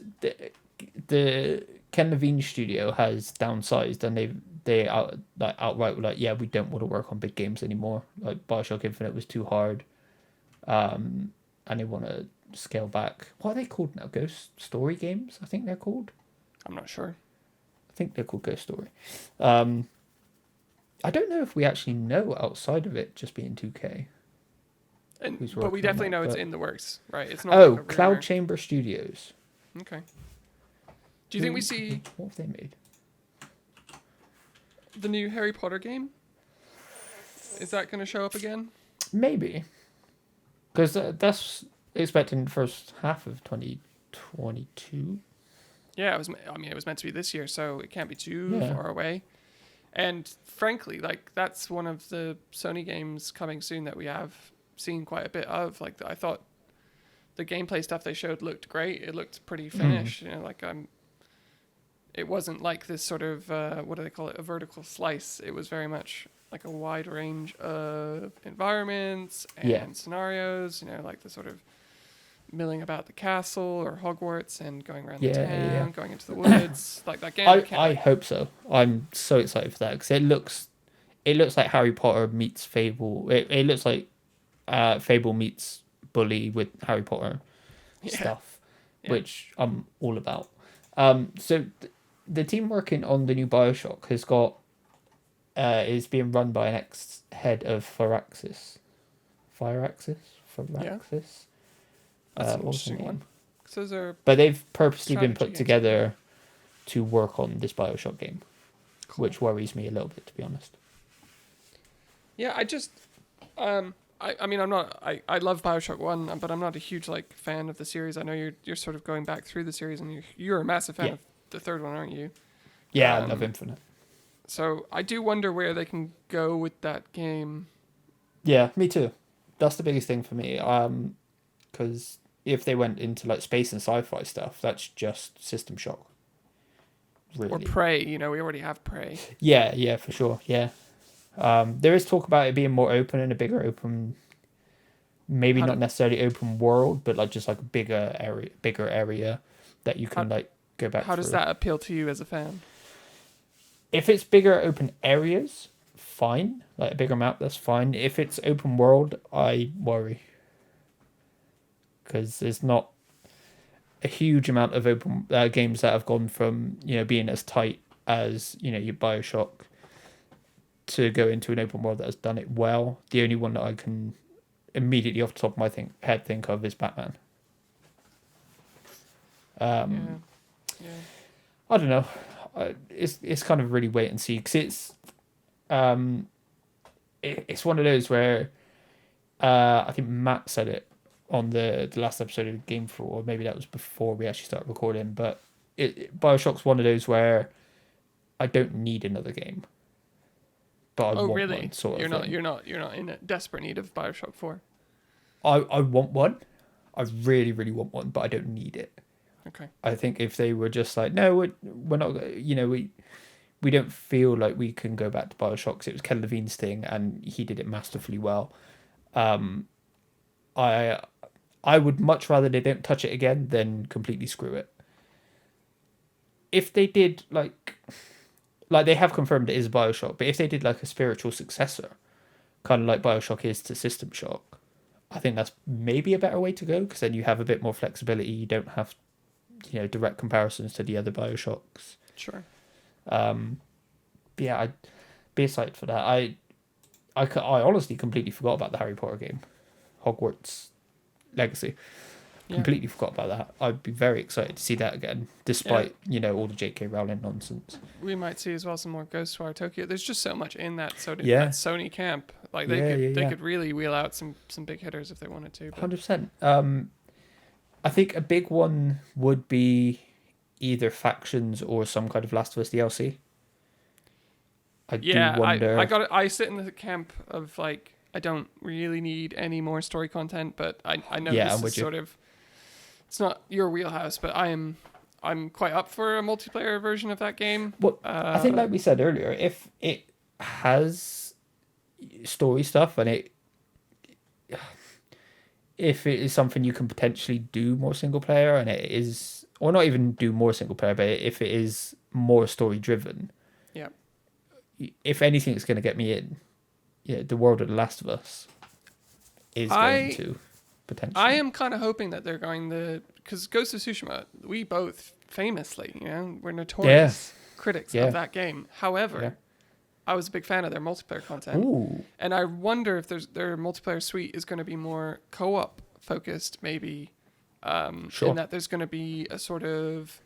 Speaker 1: the Ken Levine studio has downsized and they outright were like, yeah, we don't want to work on big games anymore. Like BioShock Infinite was too hard, and they want to scale back. What are they called now? Ghost Story games, I think they're called.
Speaker 2: I'm not sure.
Speaker 1: I think they're called Ghost Story. I don't know if we actually know outside of it just being 2K.
Speaker 2: But we definitely know it's in the works, right? It's not.
Speaker 1: Oh,
Speaker 2: like
Speaker 1: Cloud Chamber Studios.
Speaker 2: Okay. Do you think we see
Speaker 1: what have they made?
Speaker 2: The new Harry Potter game? Is that going to show up again?
Speaker 1: Maybe, because that's expecting the first half of 2022.
Speaker 2: Yeah, it was meant to be this year, so it can't be too far away. And frankly, like that's one of the Sony games coming soon that we have seen quite a bit of. Like I thought the gameplay stuff they showed looked great. It looked pretty finished. It wasn't like this sort of what do they call it, a vertical slice. It was very much like a wide range of environments and scenarios. Like the sort of milling about the castle or Hogwarts and going around the
Speaker 1: Yeah, yeah.
Speaker 2: town, going into the woods, like that game.
Speaker 1: I hope so. I'm so excited for that because it looks like Harry Potter meets Fable. It looks like Fable meets Bully with Harry Potter
Speaker 2: Yeah,
Speaker 1: stuff,
Speaker 2: yeah.
Speaker 1: which I'm all about. So the team working on the new Bioshock has got is being run by an ex head of Firaxis. Firaxis?
Speaker 2: Yeah,
Speaker 1: Firaxis?
Speaker 2: that's an
Speaker 1: What was the
Speaker 2: interesting one.
Speaker 1: name?
Speaker 2: 'Cause those are
Speaker 1: But they've purposely been
Speaker 2: strategy
Speaker 1: put
Speaker 2: games.
Speaker 1: together to work on this Bioshock game,
Speaker 2: Cool.
Speaker 1: which worries me a little bit, to be honest.
Speaker 2: Yeah, I just, I mean, I love Bioshock 1, but I'm not a huge, like, fan of the series. I know you're sort of going back through the series, and you're a massive fan
Speaker 1: Yeah.
Speaker 2: of the third one, aren't you?
Speaker 1: Yeah, I love Infinite.
Speaker 2: So I do wonder where they can go with that game.
Speaker 1: Yeah, me too. That's the biggest thing for me. Because if they went into like space and sci-fi stuff, that's just System Shock.
Speaker 2: Or
Speaker 1: Really.
Speaker 2: Prey, we already have Prey.
Speaker 1: Yeah, yeah, for sure. Yeah. There is talk about it being more open and a bigger open, maybe
Speaker 2: How
Speaker 1: not
Speaker 2: do-
Speaker 1: necessarily open world, but like just like a bigger area that you can
Speaker 2: How-
Speaker 1: like go back
Speaker 2: How does
Speaker 1: through.
Speaker 2: that appeal to you as a fan?
Speaker 1: If it's bigger open areas, fine. Like a bigger map, that's fine. If it's open world, I worry because there's not a huge amount of open games that have gone from being as tight as your Bioshock to go into an open world that has done it well. The only one that I can immediately off the top of my head think of is Batman.
Speaker 2: Yeah, yeah.
Speaker 1: I don't know. It's kind of really wait and see because it's one of those where I think Matt said it on the last episode of Game 4, or maybe that was before we actually started recording. But Bioshock's one of those where I don't need another game, but I
Speaker 2: Oh,
Speaker 1: want
Speaker 2: really?
Speaker 1: one sort of thing.
Speaker 2: You're not in a desperate need of Bioshock 4.
Speaker 1: I want one. I really, really want one, but I don't need it.
Speaker 2: Okay.
Speaker 1: I think if they were just like, no, we're not, we don't feel like we can go back to Bioshock because it was Ken Levine's thing and he did it masterfully well. I would much rather they don't touch it again than completely screw it. If they did like they have confirmed it is Bioshock, but if they did like a spiritual successor, kind of like Bioshock is to System Shock, I think that's maybe a better way to go because then you have a bit more flexibility. You don't have direct comparisons to the other Bioshocks.
Speaker 2: Sure.
Speaker 1: Yeah, I'd be excited for that. I honestly completely forgot about the Harry Potter game, Hogwarts Legacy.
Speaker 2: Yeah.
Speaker 1: Completely forgot about that. I'd be very excited to see that again, despite all the J.K. Rowling nonsense.
Speaker 2: We might see as well some more Ghostwire Tokyo. There's just so much in that Sony camp. Like they could really wheel out some big hitters if they wanted to.
Speaker 1: 100%. I think a big one would be either factions or some kind of Last of Us DLC. I do wonder.
Speaker 2: I sit in the camp of like I don't really need any more story content, but I know this is sort of it's not your wheelhouse, but I'm quite up for a multiplayer version of that game.
Speaker 1: Well, I think like we said earlier, if it has story stuff and if it is something you can potentially do more single player and it is, or not even do more single player, but if it is more story driven,
Speaker 2: yeah.
Speaker 1: If anything, it's going to get me in. Yeah, the world of The Last of Us is going to potentially.
Speaker 2: I am kind of hoping that they're going because Ghost of Tsushima, we both famously, we're notorious critics of that game. However, I was a big fan of their multiplayer content.
Speaker 1: Ooh.
Speaker 2: And I wonder if their multiplayer suite is going to be more co-op focused, maybe.
Speaker 1: Sure.
Speaker 2: In that there's going to be a sort of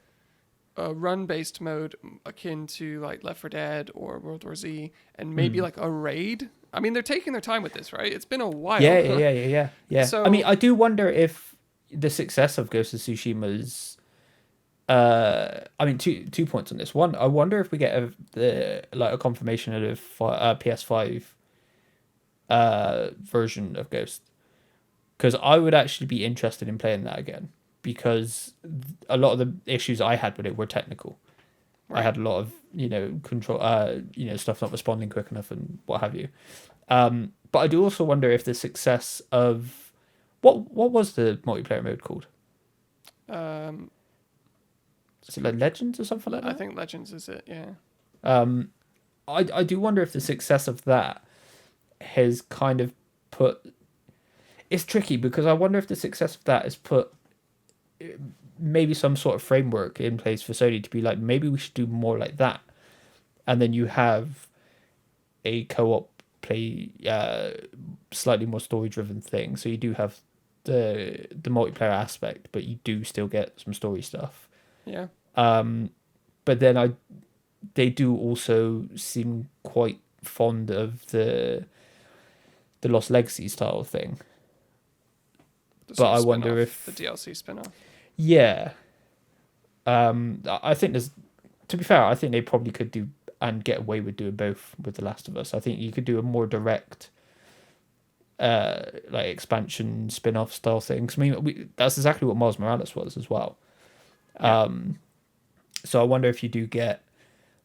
Speaker 2: a run-based mode akin to like Left 4 Dead or World War Z, and maybe like a raid. I mean, they're taking their time with this, right? It's been a while.
Speaker 1: Yeah.
Speaker 2: So,
Speaker 1: I mean, I do wonder if the success of Ghost of Tsushima's. I mean, two points on this. One, I wonder if we get a confirmation of PS5 version of Ghost, because I would actually be interested in playing that again, because a lot of the issues I had with it were technical. Right. I had a lot of control, stuff not responding quick enough and what have you. But I do also wonder if the success of What was the multiplayer mode called?
Speaker 2: Um,
Speaker 1: Is it like Legends or something like
Speaker 2: I
Speaker 1: that?
Speaker 2: think Legends is it. Yeah.
Speaker 1: Um, I do wonder if the success of that has kind of put. It's tricky because I wonder if the success of that has put maybe some sort of framework in place for Sony to be like, maybe we should do more like that, and then you have a co-op play, slightly more story-driven thing. So you do have the multiplayer aspect, but you do still get some story stuff.
Speaker 2: Yeah.
Speaker 1: But then they do also seem quite fond of the Lost Legacy style thing.
Speaker 2: The
Speaker 1: But
Speaker 2: sort of
Speaker 1: I wonder
Speaker 2: spin-off, the
Speaker 1: if,
Speaker 2: DLC spin-off.
Speaker 1: yeah, I think there's, to be fair, I think they probably could do and get away with doing both with The Last of Us. I think you could do a more direct, like expansion spin-off style thing. 'Cause I mean, that's exactly what Miles Morales was as well.
Speaker 2: Yeah.
Speaker 1: So I wonder if you do get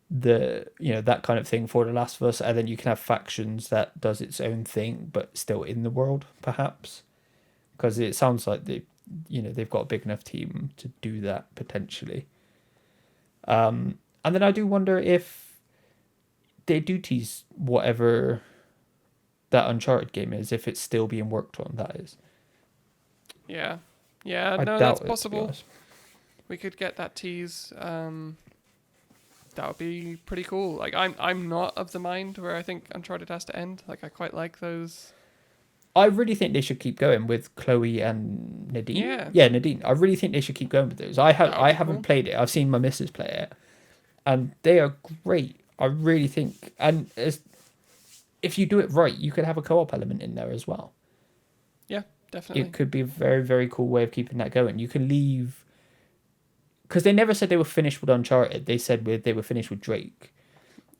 Speaker 1: that kind of thing for The Last of Us, and then you can have factions that does its own thing, but still in the world, perhaps, because it sounds like they've got a big enough team to do that potentially. And then I do wonder if they do tease whatever that Uncharted game is, if it's still being worked on. That is,
Speaker 2: Yeah. Yeah.
Speaker 1: I
Speaker 2: No, that's
Speaker 1: doubt it, to be
Speaker 2: possible.
Speaker 1: honest.
Speaker 2: We could get that tease. That would be pretty cool. Like I'm not of the mind where I think Uncharted has to end. Like I quite like those.
Speaker 1: I really think they should keep going with Chloe and Nadine.
Speaker 2: Yeah.
Speaker 1: Yeah, Nadine. I really think they should keep going with those.
Speaker 2: That would
Speaker 1: I
Speaker 2: be
Speaker 1: haven't
Speaker 2: cool.
Speaker 1: played it. I've seen my missus play it, and they are great. I really think, and if you do it right, you could have a co-op element in there as well.
Speaker 2: Yeah, definitely.
Speaker 1: It could be a very, very cool way of keeping that going. You can leave, because they never said they were finished with Uncharted. They said they were finished with Drake.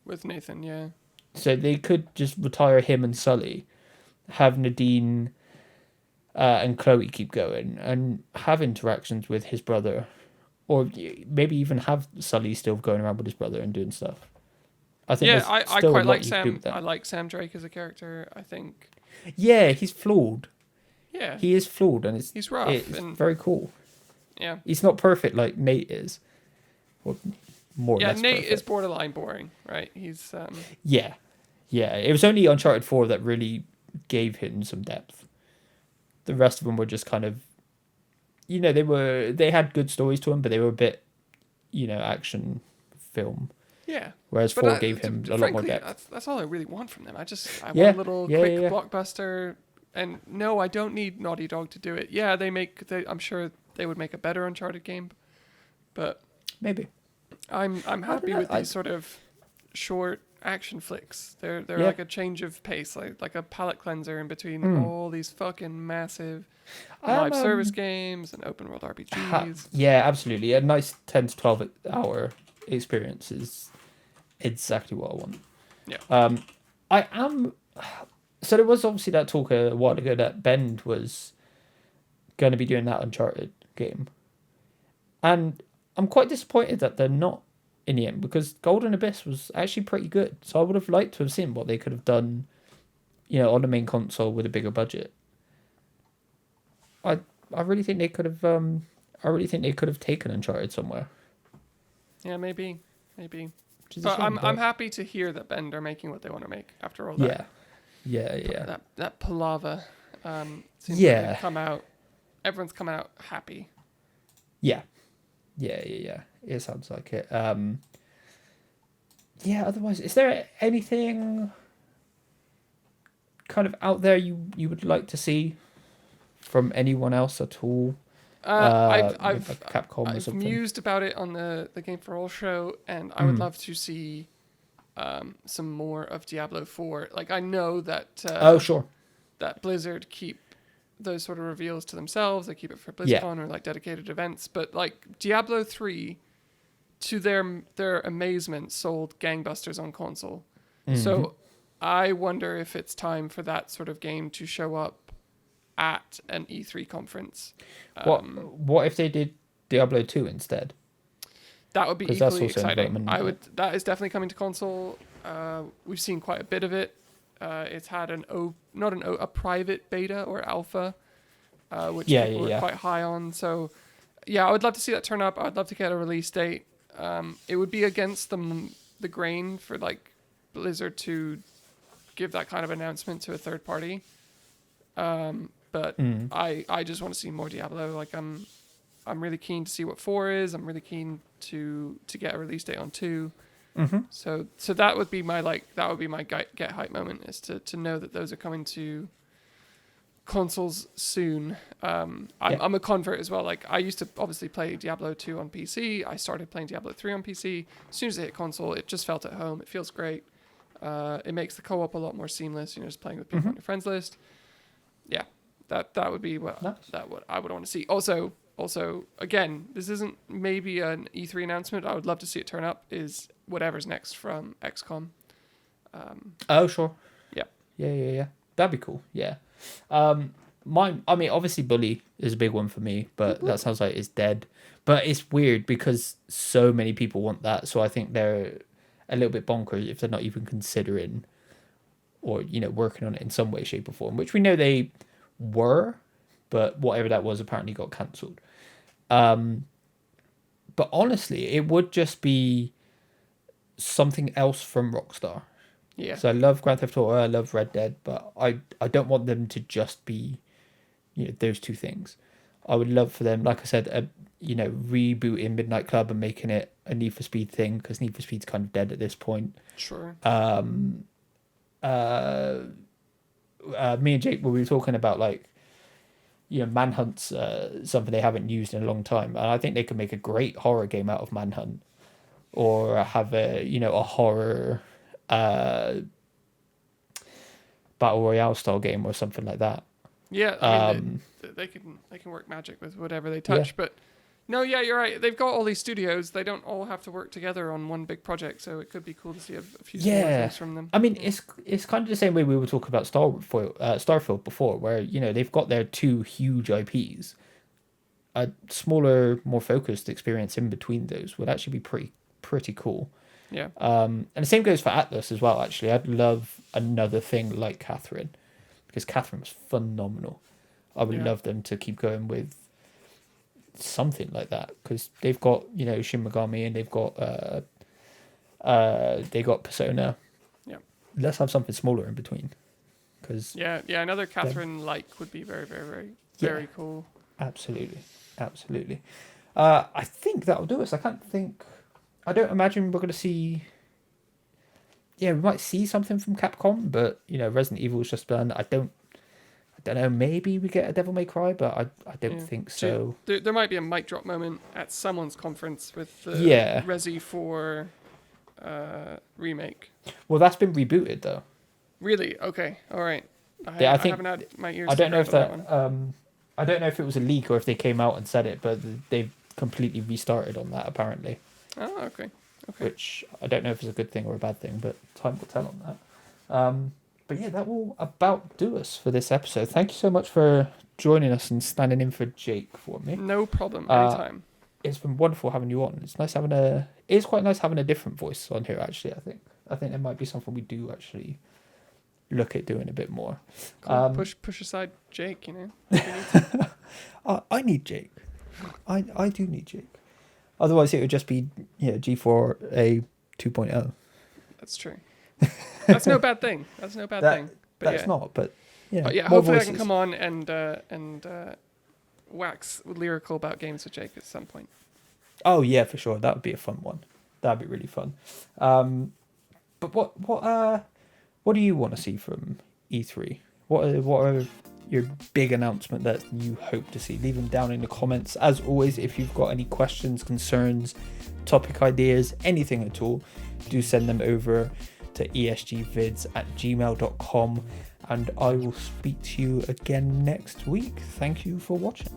Speaker 2: With Nathan, yeah.
Speaker 1: So they could just retire him and Sully, have Nadine and Chloe keep going, and have interactions with his brother, or maybe even have Sully still going around with his brother and doing stuff. I think
Speaker 2: Yeah,
Speaker 1: there's
Speaker 2: I
Speaker 1: still a
Speaker 2: quite
Speaker 1: lot
Speaker 2: like
Speaker 1: you can do
Speaker 2: Sam.
Speaker 1: with that.
Speaker 2: I like Sam Drake as a character. I think.
Speaker 1: Yeah, he's flawed.
Speaker 2: Yeah.
Speaker 1: He is flawed, and
Speaker 2: He's rough
Speaker 1: it's
Speaker 2: and
Speaker 1: very cool.
Speaker 2: yeah.
Speaker 1: He's not perfect like Nate is, or more or
Speaker 2: Yeah,
Speaker 1: less
Speaker 2: Nate
Speaker 1: perfect.
Speaker 2: is borderline boring, right? He's
Speaker 1: Yeah, yeah. It was only Uncharted 4 that really gave him some depth. The rest of them were just kind of, they had good stories to them, but they were a bit, action film.
Speaker 2: yeah.
Speaker 1: Whereas
Speaker 2: But
Speaker 1: 4 gave him a lot more
Speaker 2: frankly,
Speaker 1: depth.
Speaker 2: that's all I really want from them. I
Speaker 1: Yeah,
Speaker 2: want a little
Speaker 1: yeah,
Speaker 2: quick
Speaker 1: yeah, yeah.
Speaker 2: blockbuster. And no, I don't need Naughty Dog to do it. Yeah, I'm sure they would make a better Uncharted game, but
Speaker 1: Maybe.
Speaker 2: I'm happy
Speaker 1: know,
Speaker 2: with these sort of short action flicks. They're
Speaker 1: Yeah.
Speaker 2: like a change of pace, like a palate cleanser in between all these fucking massive live service games and open world RPGs.
Speaker 1: Yeah, absolutely. A nice 10 to 12 hour experience is exactly what I want.
Speaker 2: Yeah.
Speaker 1: I am. So there was obviously that talk a while ago that Bend was going to be doing that Uncharted game. And I'm quite disappointed that they're not in the end, because Golden Abyss was actually pretty good. So I would have liked to have seen what they could have done, on the main console with a bigger budget. I really think they could have. I really think they could have taken Uncharted somewhere.
Speaker 2: Yeah, maybe.
Speaker 1: Which is a
Speaker 2: But
Speaker 1: shame,
Speaker 2: I'm happy to hear that Bend are making what they want to make after all that.
Speaker 1: Yeah.
Speaker 2: That palaver. Seems
Speaker 1: Yeah.
Speaker 2: like they've come out. Everyone's come out happy.
Speaker 1: Yeah. It sounds like it. Otherwise, is there anything kind of out there you would like to see from anyone else at all? Maybe like Capcom or
Speaker 2: I've
Speaker 1: something.
Speaker 2: mused about it on the Game for All show, and I would love to see some more of Diablo 4. Like I know that
Speaker 1: Sure.
Speaker 2: that Blizzard keep those sort of reveals to themselves. They keep it for BlizzCon or like dedicated events. But like Diablo 3, to their amazement, sold gangbusters on console. So I wonder if it's time for that sort of game to show up at an E3 conference.
Speaker 1: What if they did Diablo 2 instead?
Speaker 2: That would be
Speaker 1: 'Cause that's
Speaker 2: equally
Speaker 1: also in
Speaker 2: exciting.
Speaker 1: development.
Speaker 2: That is definitely coming to console. We've seen quite a bit of it. It's had a private beta or alpha which people were quite high on. So, yeah, I would love to see that turn up. I'd love to get a release date. It would be against the grain for like Blizzard to give that kind of announcement to a third party. But I just want to see more Diablo. Like I'm really keen to see what 4 is. I'm really keen to get a release date on 2.
Speaker 1: Mm-hmm.
Speaker 2: So that would be my get hype moment, is to know that those are coming to consoles soon. I'm a convert as well. Like I used to obviously play Diablo 2 on PC. I started playing Diablo 3 on PC. As soon as it hit console, it just felt at home. It feels great. It makes the co-op a lot more seamless. Just playing with people on your friends list. Yeah, that would be what I would want to see. Also, again, this isn't maybe an E3 announcement. I would love to see it turn up. Is whatever's next from XCOM.
Speaker 1: Oh sure.
Speaker 2: Yeah.
Speaker 1: Yeah. That'd be cool. Yeah. Obviously Bully is a big one for me, but that sounds like it's dead. But it's weird because so many people want that, so I think they're a little bit bonkers if they're not even considering or working on it in some way, shape, or form. Which we know they were, but whatever that was apparently got cancelled. But honestly, it would just be something else from Rockstar.
Speaker 2: Yeah.
Speaker 1: So I love Grand Theft Auto, I love Red Dead, but I don't want them to just be, those two things. I would love for them, like I said, rebooting Midnight Club and making it a Need for Speed thing, because Need for Speed's kind of dead at this point.
Speaker 2: Sure.
Speaker 1: Me and Jake, we were talking about Manhunt's something they haven't used in a long time, and I think they could make a great horror game out of Manhunt, or have a horror battle royale style game or something like that.
Speaker 2: Yeah, I mean, they can work magic with whatever they touch, but no, yeah, you're right. They've got all these studios. They don't all have to work together on one big project, so it could be cool to see a few things from them.
Speaker 1: I mean, it's kind of the same way we were talking about Starfield before, where they've got their 2 huge IPs. A smaller, more focused experience in between those would actually be pretty cool.
Speaker 2: Yeah.
Speaker 1: And the same goes for Atlas as well. Actually, I'd love another thing like Catherine, because Catherine was phenomenal. I would love them to keep going with something like that, because they've got Shin Megami, and they've got Persona.
Speaker 2: Yeah.
Speaker 1: Let's have something smaller in between, because
Speaker 2: another Catherine would be very, very, very, very cool.
Speaker 1: Absolutely. I think that'll do us. I don't imagine we're going to see. Yeah, we might see something from Capcom, but Resident Evil's just done. I don't know. Maybe we get a Devil May Cry, but I don't think so.
Speaker 2: There might be a mic drop moment at someone's conference with the Resi 4 remake.
Speaker 1: Well, that's been rebooted though.
Speaker 2: Really? Okay. All right. I haven't had my ears.
Speaker 1: I don't know if that. I don't know if it was a leak or if they came out and said it, but they've completely restarted on that apparently.
Speaker 2: Oh, okay.
Speaker 1: Which I don't know if it's a good thing or a bad thing, but time will tell on that. But yeah, that will about do us for this episode. Thank you so much for joining us and standing in for Jake for me.
Speaker 2: No problem. Anytime.
Speaker 1: It's been wonderful having you on. It's quite nice having a different voice on here. Actually, I think there might be something we do actually look at doing a bit more.
Speaker 2: Cool. Push aside Jake.
Speaker 1: I need Jake. I do need Jake. Otherwise, it would just be G4A 2.0.
Speaker 2: That's true. That's no bad thing. That's no bad thing. But
Speaker 1: that's not. But yeah,
Speaker 2: hopefully voices. I can come on and wax lyrical about games with Jake at some point.
Speaker 1: Oh yeah, for sure. That would be a fun one. That'd be really fun. But what do you want to see from E3? What are your big announcement that you hope to see? Leave them down in the comments. As always, if you've got any questions, concerns, topic ideas, anything at all, do send them over to esgvids@gmail.com, and I will speak to you again next week. Thank you for watching.